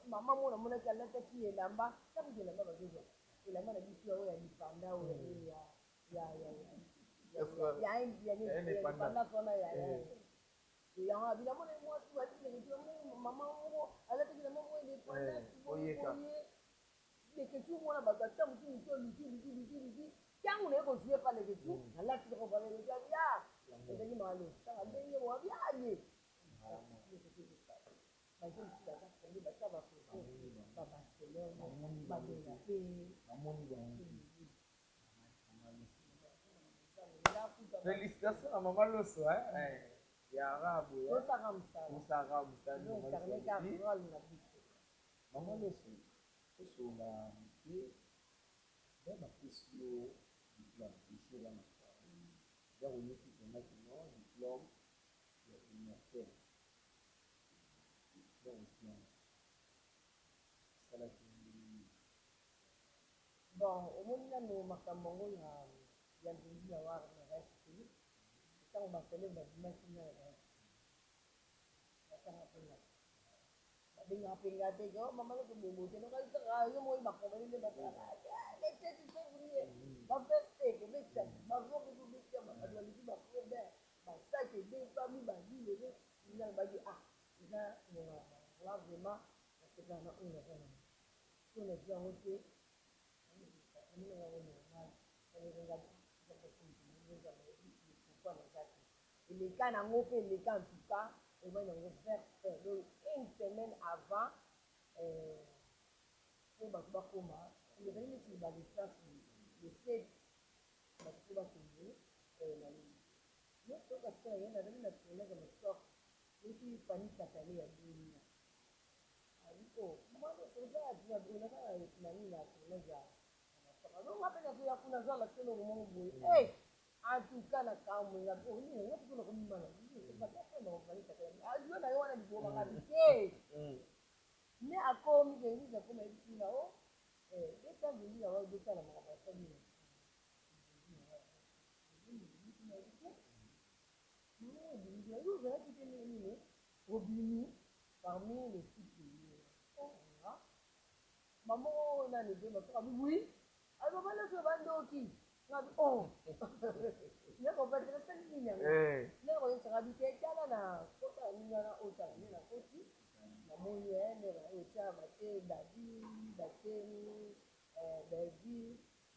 mama mona amonaki alataki elamba takuti elamba bazozwa elamba na biso oyo ya lipanda oyo lipanda sona yango bilamo na mwasi batileketi mama moko alataki elamba moko elipanda leketu mona bato ata motu motu liki ntango naye kozue pa leketu alati kobalelekia ya ezali malo tanga ndenge moabi aye bajeune fille baza konde batia bafoto babarcelone babela mpe félicitations à maman loso ya arabu osaka mosaka mosali mama loso osola moke nde bapesi yo diplôme esi eza na eza koyeki vraiment kino diplôme ya immortel bon omoni nano makambo yango ya nzengi ya wara na raisepeli ntango baseleve babimaki na batanga mpenga babengaka mpenga teke mama loso bobo te yo moi bakomani nde baleteti sovunie bafesteke betya bavongo betya babalisi baprobe basake befami bazile ina badi eza là vraiment c'est vraiment une erreur si on est bien roté on est normal on est dans pourquoi on a et les cas n'ont fait les cas en tout cas et moi on va faire donc une semaine avant pour bakoma il y a une petite balance le 7 parce que va tomber la ligne mais tout à fait il y a une tournée comme stock et puis panique katale ya dunia aliko moi je ça a dit on a nani la tournée ya donc après il y a kuna zala selo mongo eh en tout cas la kamu ya on ni on peut comme mal c'est pas ça non panique katale adio na yo wana dibo bakabike mais à comme je dis comme il là oh et quand je dis là on doit la makamasa parmi les sites maman on a les deux oui alors voilà ce bandoki oh ne ko pas très simple ni ne ko sera bité kana na kota ni na ota ni na koti na moye ne ba ota ba te dadi ba te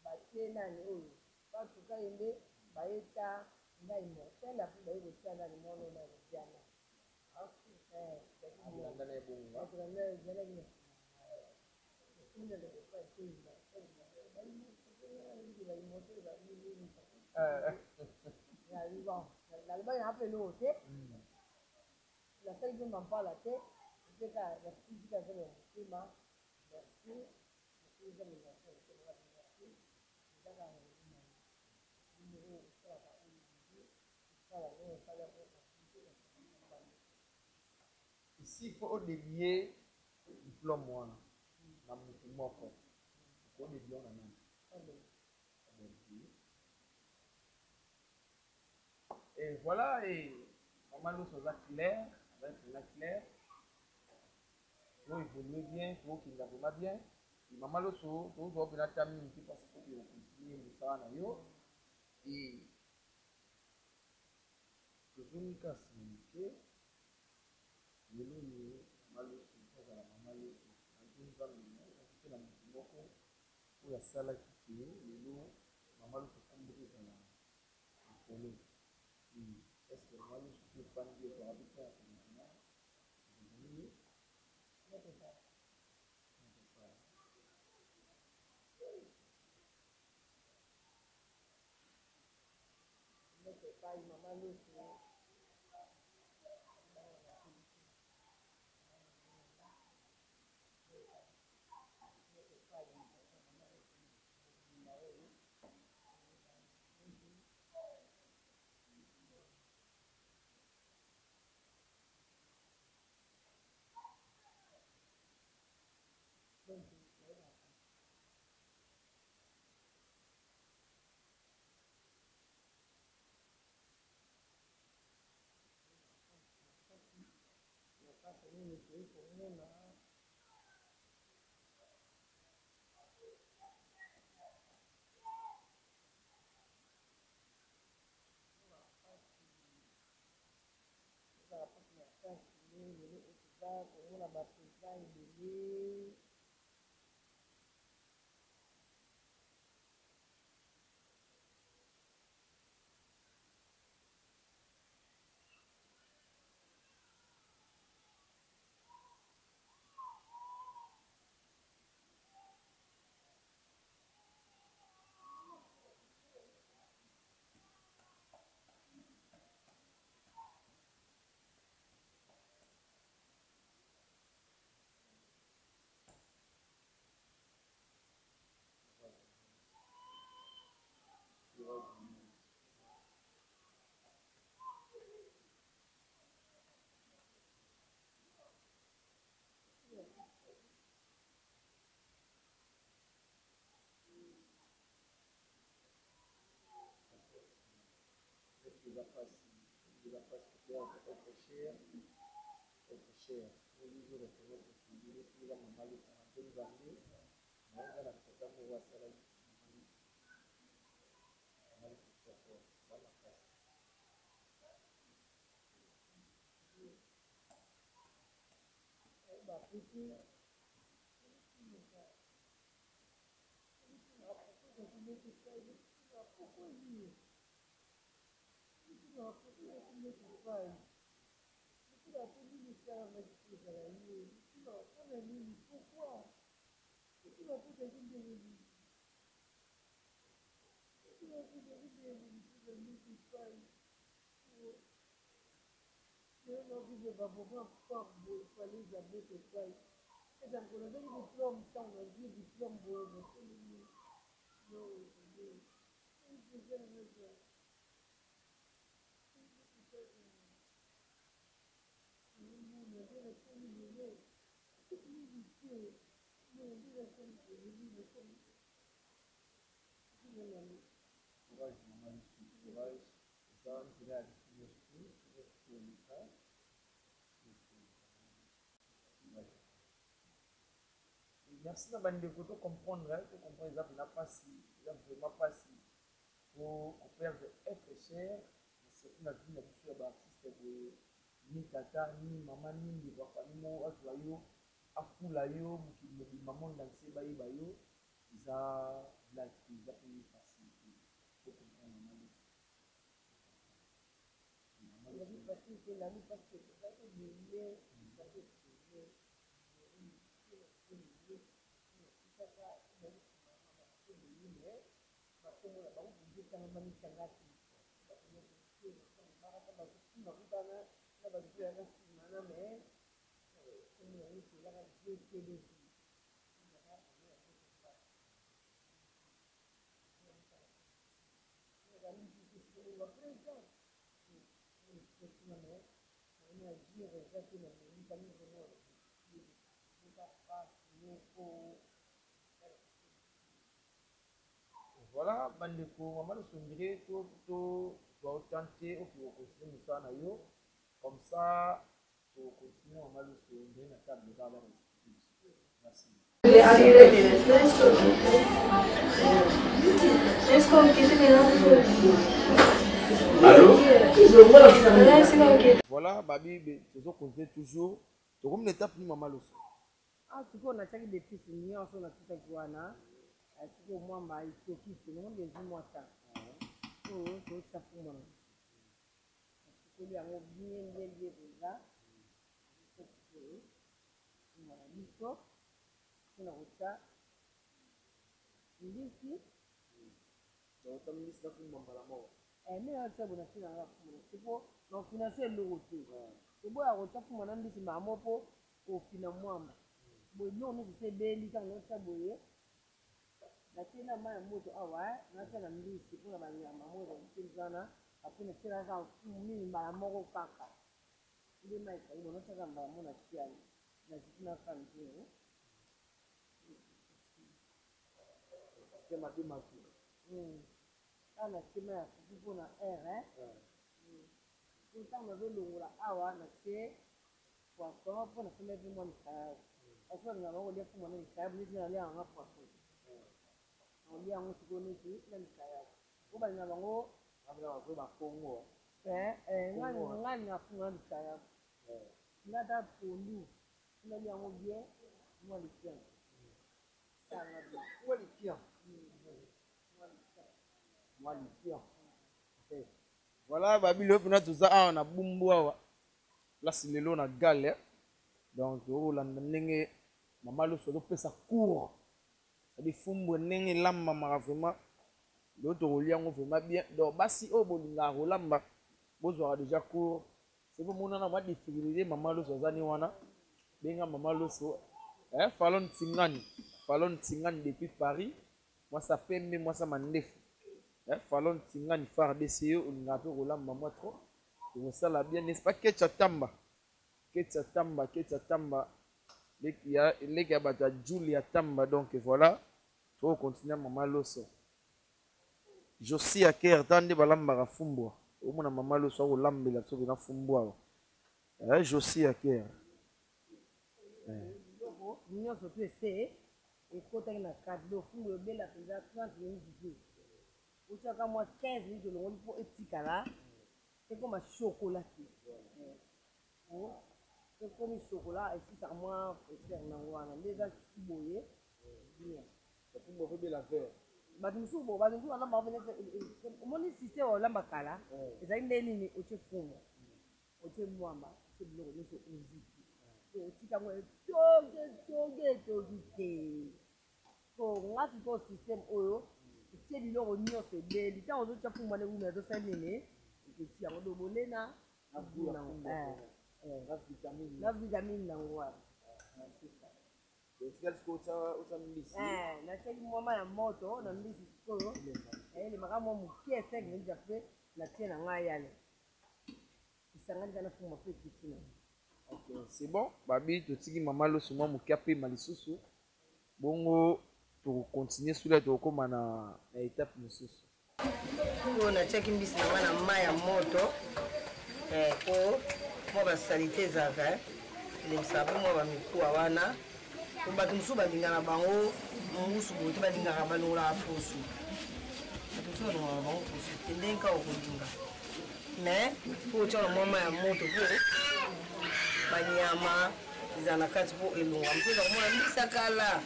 batie nani oyo batuka yembe bayeta ngai mortel apo bayi kotia nani mono nani diana nalibaki napele oyo te nasali mpe mampala te epeka nasika ezala ya motema merci eza merci ici il faut dédier diplôme wana na mutu moko ko dédier na nani et voilà et maman nous ça clair avec la clair nous évoluer bien nous qui va vraiment bien et maman nous so to zo bien tammi qui parce que tu continuer de ça na yo et tozonika simike lelo ye maloso ezala mamaloso nazonzamina azite na motu moko oyo asalaki te lelo mamaloso komboki ezala likolo eske mamaloso mpe efandi ezala mpe ya komana ezali mamaloso komona bapesa ebele de la face qui être cher. Nous lisons les fenêtres possibles, nous avons mal au sein de l'année, nous avons la tête à moi, ça va être Merci na bandeko to comprendre exemple na pasi vraiment pasi pour perdre être cher surtout na vie na biso ya baartiste boye ni tata ni mama mingi bafami mo azwa yo afula yo mokili mobima monde entier bayeba yo eza blague eza pe pasi po comprendre voilà bandeko mama le sondire to tenter au continuer ça na yo comme ça to continuer mama le sondire na table de baba merci. Voilà babi toujours continuer toujours to comme l'étape ni mama le so ah tu peux na chaki des pistes ni on na tuta kiwana asiko mwamba itoki tuno ndezi mwata to chafuma asiko ya ngo bien déjà na biso na uta ndisi to tamisi na kumamba la mo mais on sait bona sina la fuma sipo no financer l'autre sipo ya utafuma na ndisi mamopo ko fina mwamba boy no no se beli kan no saboye lakini na maya moto awa na tena ndisi kuna banyama moto mtizana apina tena za mimi mara moko kaka ile maisha ile unataka mbaya mbona kiani na zikina kanjeo sema dima tu ana sema ya kujibu na r kutama velungula awa na che kwa sababu na sema hivi mwana kaya aswa na wango dia fuma na kaya bizi na lea ngapa kwa olia ngo tukone tu na kaya kuba na wango abla wa ba kongo ngani na fuma na kaya ngada pondu na lea ngo bien mwana kaya sana bien wali kia okay. Voilà babilo pina tuza awa na bumbu awa place lelo na gale donc olanda ndenge mama lo so pesa cours adi fumbu ndenge lamba mara vraiment l'autre rolia ngo vraiment bien donc basi o bolinga rolamba bozwa déjà cours c'est pour mona na ma difficulté mama lo so zani wana benga mama lo so falon tingani depuis Paris moi ça pembe moi ça mandefu falon tingani phare DCO olinga pe rolamba moi trop donc ça la bien n'est-ce pas ketcha tamba les gars bata Julia Tamba donc voilà faut continuer mama loso Josie Aker tande balamba ka fumbwa omona mama loso ko lambela so na fumbwa Josie Aker Nous sommes tous et quand on a 4 jours, on a belle 30 minutes. On a comme 15 minutes de long pour petit là. C'est comme un chocolat. comme chocolat et si ça moins faire nangwana déjà boye bien fumba faut bien la faire batumsu bo batumsu ana ba venir omoni système olamba kala ezali ndeni ni oche fumba oche mwamba c'est biloko nyonso oziki so otika ngo toge so ngati to système oyo otie biloko nyonso ebeli ntango ozotia fumba nde wumi azosala nini oketia yango dobolena na vitamine nango wana natiaki mwama ya moto na mbisi sikoyo elemaka mwa moke esek ndeja mpe natie na ngai yale esangani kana fuma mpe ekiti na c'est bon babi totiki mama loso mwa moke apema lisusu bongo tokokontinue sula tokokóma na étape mosusu oyo natiaki mbisi na ngai na mai ya moto po mwa basalite ezalaka elemisaka mpe mwa bamikuwa wana po bato mosusu balingaka bango ngusu boye te balingaka balongolaka posu bato mosusu balongolaka bango posu te ndenge kaka okolinga mais po otiaka mwa mai ya moto po banyama eza na kati po elonga mosusu eza komona mbisa kala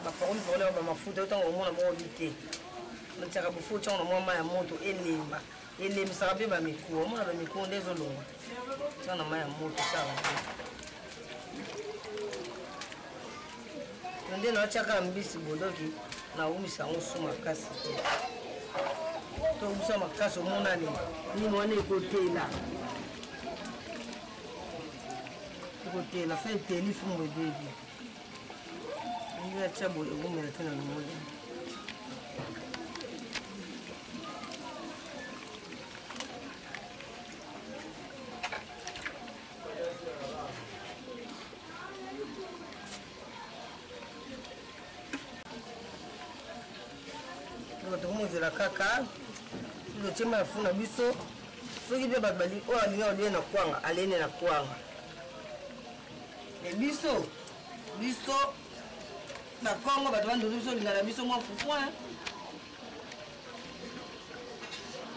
bapakoli pakoli bamafuta otango omona bango te otiaka bofo otiaka na mwa mai ya moto elemba elemisaka mpe bamikuwa omona bamikuwa nde ezolonga otiaka na mai ya moto sala nde naotiaka mbisi bodoki naumisa yango su makasi te toumisa makasi omonani nini wana ekotela sa eteli fumbu ebebi nde atia boye egomela te na lomoli tokomozela kaka totiema yafu na biso soki mpe bato oyo alinga olie na kwanga alene na kwanga biso na kongo bato bandozo biso olinga na biso mwa fufu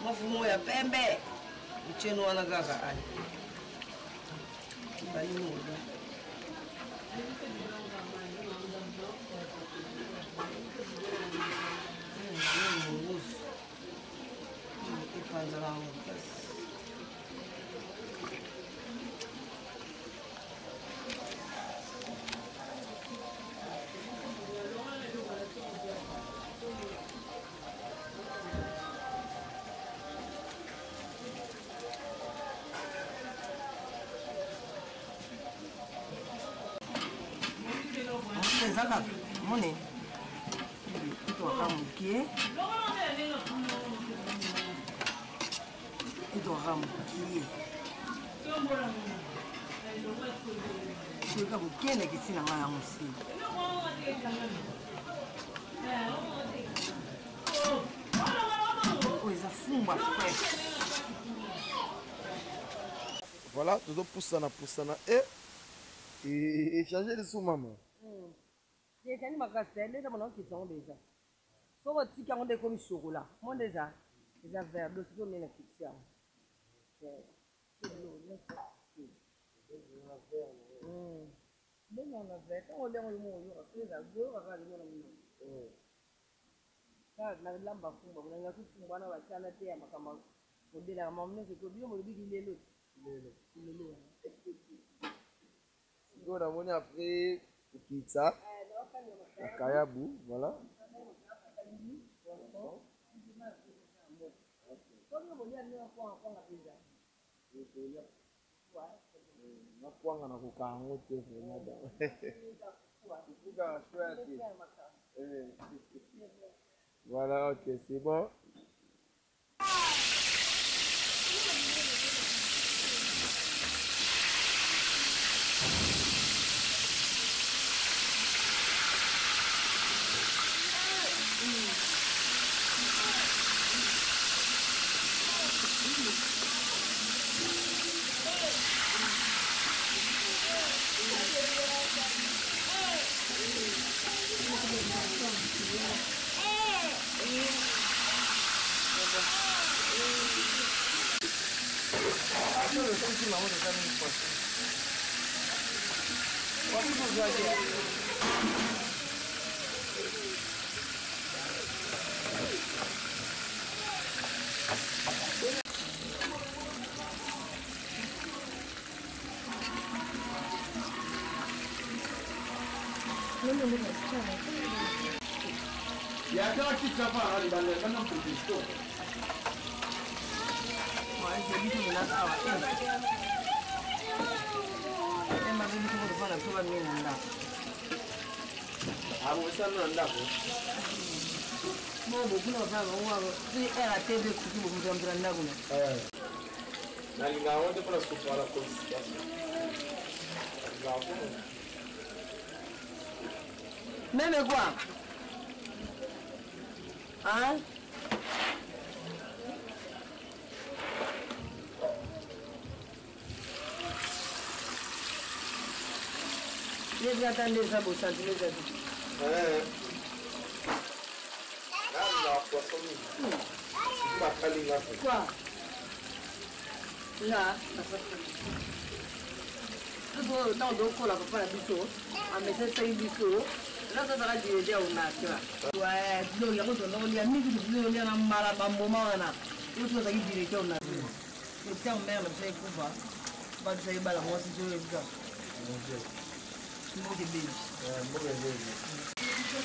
mwa fufu ya pembe etieni wana kaka ali balini oda mongoso epanzala yango kasi eza kaka mone etwaka mokie soka kokende kiti na ngai yango si oyo eza fumba fresh voilà tozopusana echange lisu mama ezali makasi te ndeza mona okiti yango deja soki otiki yango nde ekomi chokola mo nde eza vert do soki omena kiti yango bengana vert ntango olengo yomo oyoka so eza goyoka kaka limo na mino kaka na lamba fumba konanga kifumba wana batiana te ya makambo modelaka mamonese ko bino molobiki lelo lelo sikoyo namoni apres okitsa akayabu voilà nakwanga na kokaa yango te voilà ok c'est bon Solo 5 minutos, E aquela que já parou de valer, mas não protestou. Mas ele não dá sala. É mais ele que vai falar sobre mim não dá. Ah, você não anda, pô. Bom, você não sabe, se era TV que você vai entrar na água. Na liga onde para supor a coisa. Meme quoi? Hein? Les attendez ça pour ça, les attendez. Là, poisson. Pas liga. Quoi? Là, non, donc on la pas la biseau. Ah, mais c'est une biseau. Là, ça sera du déjà au nature. Ouais, donc il y a autre nom, il y a mis du bleu, il y a un moment là. Il faut ça qui dirige au nature. Le temps mère, le fait qu'on va. Pas de ça, il va la moi, si je veux dire. Mo que beijo. Mo que beijo.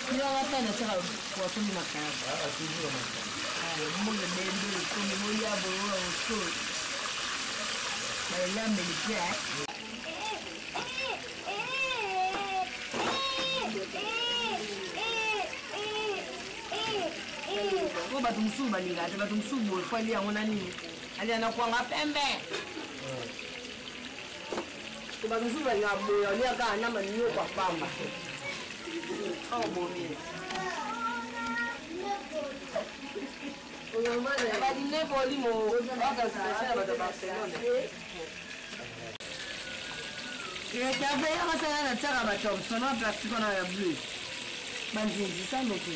E ela tá nessa posso me matar. Ah, tudo matar. Ah, mo que beijo, como mo ia boa o sol. Mas lá me disse. Ko batumsuba lingate batumsubo kweli yangona nini aliana kwanga pembe ko batumsuba ngaboya ulia ka nyama niyo kwa pamba au bomi oyo mane abadi nepo limo baka sasa bata Barcelona ile kabe ya sana na tsaka ba Thompson na plastique na ya bleu banzinzi sana tu.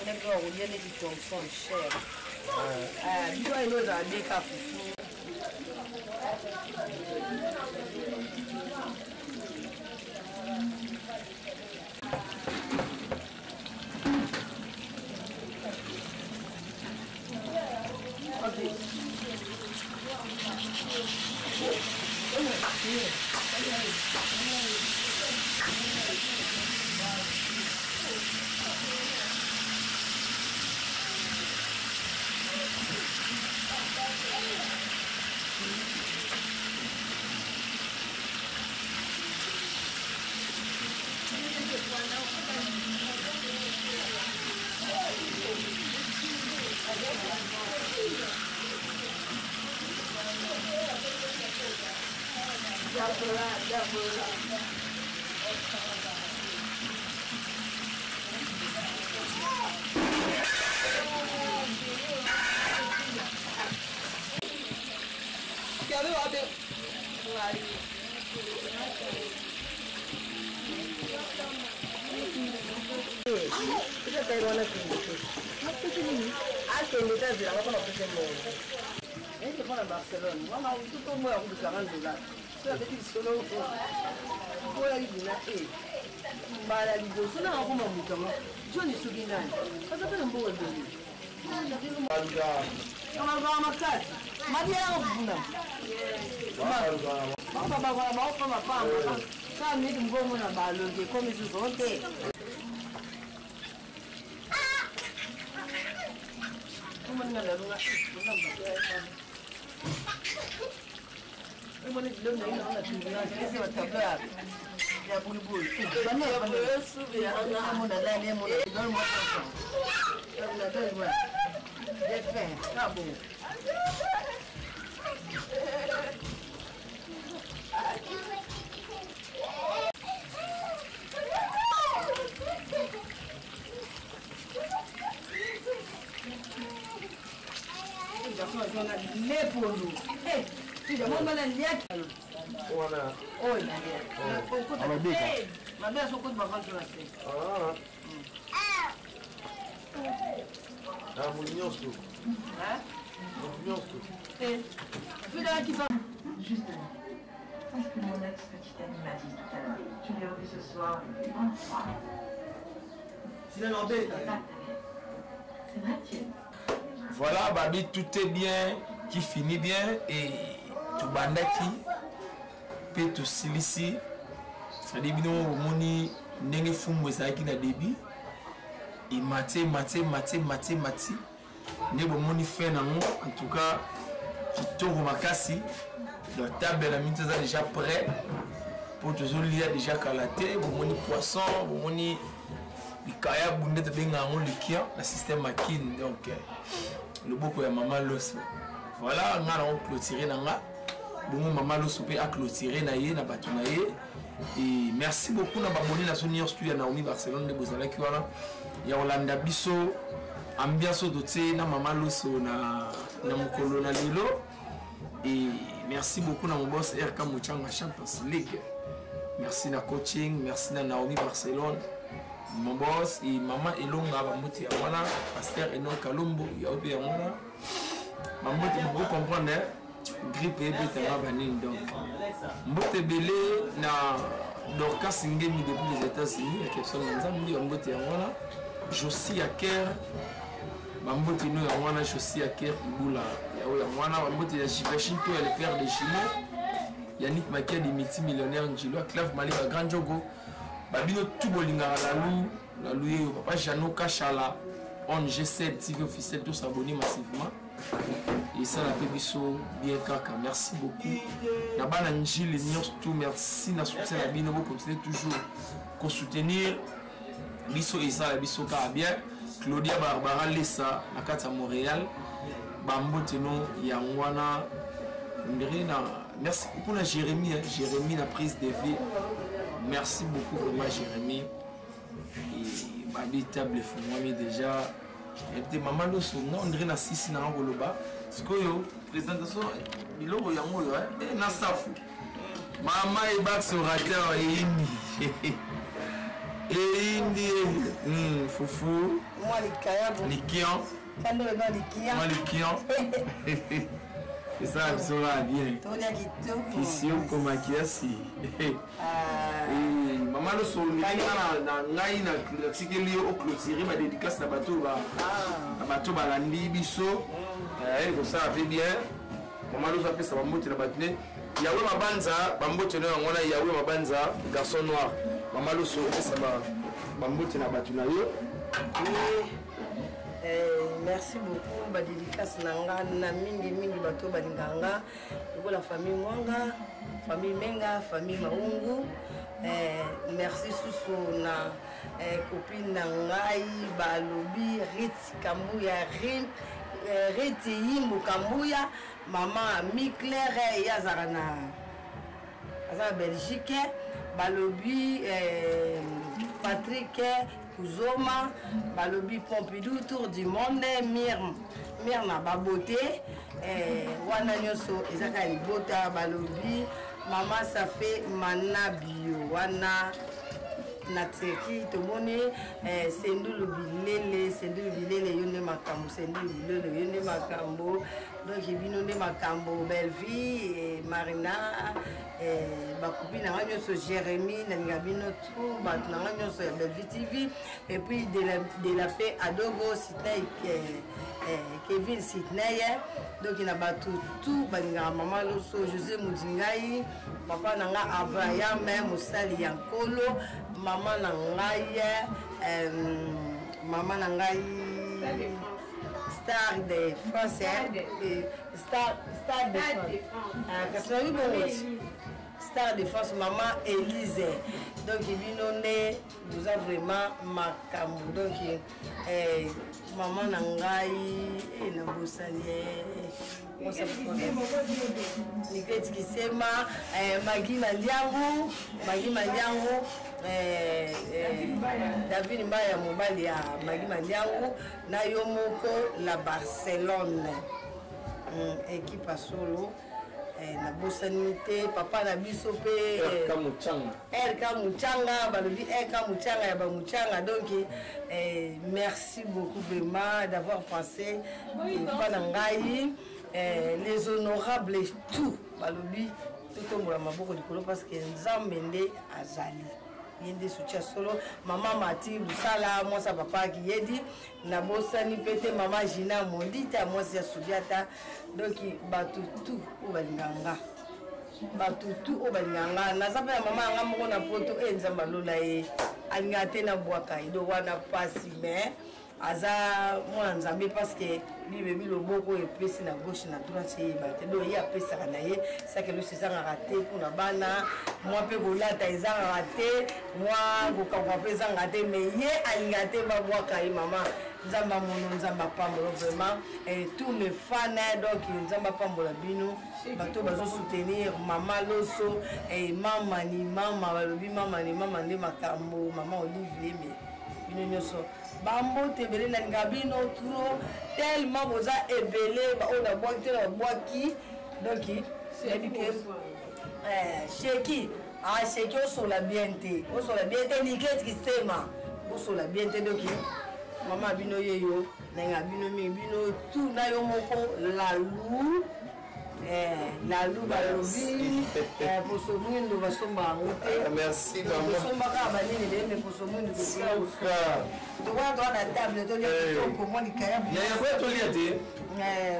D'accord, il y a des Thompson chers. Tu vois, il y a des cafés. Ele foi na Barcelona, mas tudo como é o do caralho lá. Só que ele solo foi ali na e. Para ali do solo não como muito mal. Johnny Sugina. Mas até não boa dele. Não vai uma casa. Mas é uma funda. Vamos para uma pamba. Sabe mesmo como na balo que come isso ontem. Como não dá lugar. Eu vou lhe dar uma atividade, esse é o trabalho. Já vou subir. Vamos subir. Vamos dar nem vamos dar uma ação. Vamos dar uma. É fé, tá bom. Já foi zona lepolo. Ei, filha, vamos lá direto. Olha. Oi, Maria. Mas deixa eu contar para você. Ah, Munhoz. Hã? Munhoz. Filha, aqui para juste de parce que mon ex-petite amie m'a dit tout à l'heure. Je l'ai revu ce soir. En soirée. C'est un embête. C'est vrai, Dieu. Voilà, Babi, tout est bien, qui finit bien et tout bandaki peut tout silici. Ça dit bien au moni n'engue fumwe ça qui na débit et mati ne bon moni fait na mo en tout cas qui tourne makasi la table la minute ça déjà prêt pour toujours lire déjà calaté bon moni poisson bon moni Kaya Bundet benga on le kia le système makin donc le beaucoup ya maman Loso voilà nga on clôturer nanga bon maman Loso pe a clôturer na ye na batu na ye et merci beaucoup na baboni na sonio studio na Naomi Barcelone de bozala ki wana ya Olanda biso ambiance doté na maman Loso na mukolo na lilo et merci beaucoup na mon boss RK Muchanga Champions League merci na coaching merci na Naomi Barcelone mon boss et maman Elonga Bamuti Awana, Pasteur Enon Kalumbo, Yaobi Awana. Bamuti, vous comprenez, grippe et bétara banine donc. Mbote Belé na Dorcas Singemi depuis les États-Unis, à Kepson Manzambi, Bamuti Awana. Josie Aker, Bamuti no Awana, Josie Aker, Iboula, Yaoui Awana, Bamuti Yashibashinto, le père de Chino. Yannick Makia, des multimillionnaires, Njilo, Clave Mali, Grand Jogo. Babino tout bolinga la loué papa Jano Kachala on G7 TV officiel tous s'abonner massivement et ça la pébiso bien kaka merci beaucoup na bana njili nyos tout merci na soutien la bino vous continuez toujours qu'on soutenir biso et ça la biso ka bien Claudia Barbara Lessa na kata Montréal bamboteno ya ngwana ndrina merci beaucoup na Jérémy la prise de vie. Merci beaucoup vraiment Jérémy et Babi table pour moi mais déjà et maman Loso on dirait na sisi na ngoloba parce que yo présentation biloko yango yo et na safu maman et bax orateur et indi foufou moi les kayabo les kian kando les kian et ça sera bien. Ici on comme kiasi. Maman le sol na ngai na tikeli au clôturer ma dédicace na bateau ba landi biso. Comme ça fait bien. Maman le appelle ça ba mbote na batne. Yawe mabanza ba mbote na ngona yawe mabanza garçon noir. Maman le sol ça ba mbote na batu na yo. Merci beaucoup ba dédicace nanga na mingi bato balinganga la famille Mwanga famille Menga famille Maungu merci susu na copine nangai balobi Ritz Kambuya Riti Yimbu Kambuya maman Mikler yazarana aza Belgique balobi Patrick Zoma, Balobi Pompidou, Tour du Monde, Mirna Baboté, Wana Nyoso, Ezaka Libota, Balobi, Maman Safé, Manabio, Wana Natseki, Tomone, Sendou Bilele, Yone Makambo, Sendou Bilele, Yone Makambo, donc Ibino Makambo, Belleville, Marina, Bakubi Nanganyoso, Jérémy, Nangabino, tout, Nanganyoso, Belleville TV, et puis de la paix Adogo, Sydney, Kevin Sydney, donc il a battu tout, Maman Loso, José Moudingaï, Papa Nanga Abraham, Moussali Yankolo, Maman Nangaï, Maman Nangaï, Star de France, Star de France. Star de France, Maman Élise. Donc, il nous a vraiment Makambo. Donc, Maman Nangaï et Nabosalier. Niket Kisema, Magui Maliango, David Mbaya Mobali à Magui Maliango, Nayomoko, la Barcelone, équipe à solo. Na bosanité papa na biso pe RK Muchanga balobi RK Muchanga ya ba Muchanga donc merci beaucoup vraiment d'avoir pensé pas na ngai les honorables et tout balobi totombola maboko likolo parce que nzambe nde azali ye nde soutien solo. Mama Mati Lusala mwasi papa akiyedi nabosani mpe te mama Gina Mondita mwasi ya Sudiata. Donc bato tu oyo balinganga batutu o balinganga naza mpe na mama yanga moko na poto nzambe alola ye alinga te na bwaka ye do wana pasi mais aza mwana nzambe parce que libebi loboko epesi na gauche na droite yeba te do ye apesaka na ye sakelusi ezangaka te mpona bana mwa mpe kolata ezangaka te mwa kokangwa mpe ezangaka te mais ye alinga te babwaka ye mama nzambe amono nzambe apambola vraiment tous mes fans donc nzambe apambola bino bato bazosoutenir mama Loso mama ni mama balobi mama ni mama nde makambo mama Olivier me bino nyonso bambote ebele nalinga bino tro tellement boza ebele baoyo nabwaki te na babwaki donc yebi ke sheki sheki osola bien te liketi kisema osola bien te donc mama bino yeyo nalinga bino mi bino tu na yo moko lalu balobi poso mwindo basomba yango te tosombaka banini leyeme poso mwindo tokoya towa na table toliatoko mwa likaya tolia te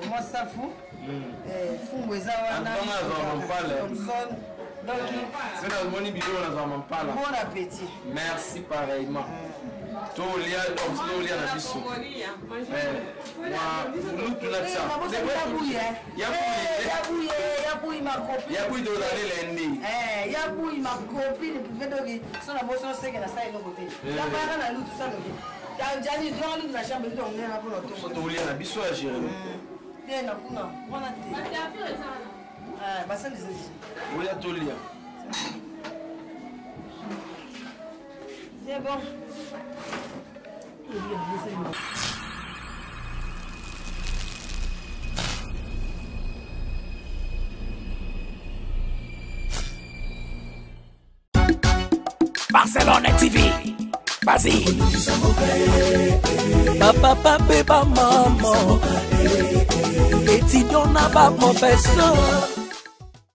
mwa safu fungu eza wana bon appétit. Merci pareillement. Tolia na biso. Yabuyi ma copine. Yabuyi do la lendi. Yabuyi ma copine pedogi sona boso seke na sai no côté. La bara na lutu sa no. Jani zo alu na chambre do ngena pour no to. Tolia na biso ya Jérémy. Bien na kuna. Wana te. Basa lizeli. Oya tolia. C'est bon. Barcelone TV. Vas-y. Papa, papa, maman. Étudiant n'a pas professeur.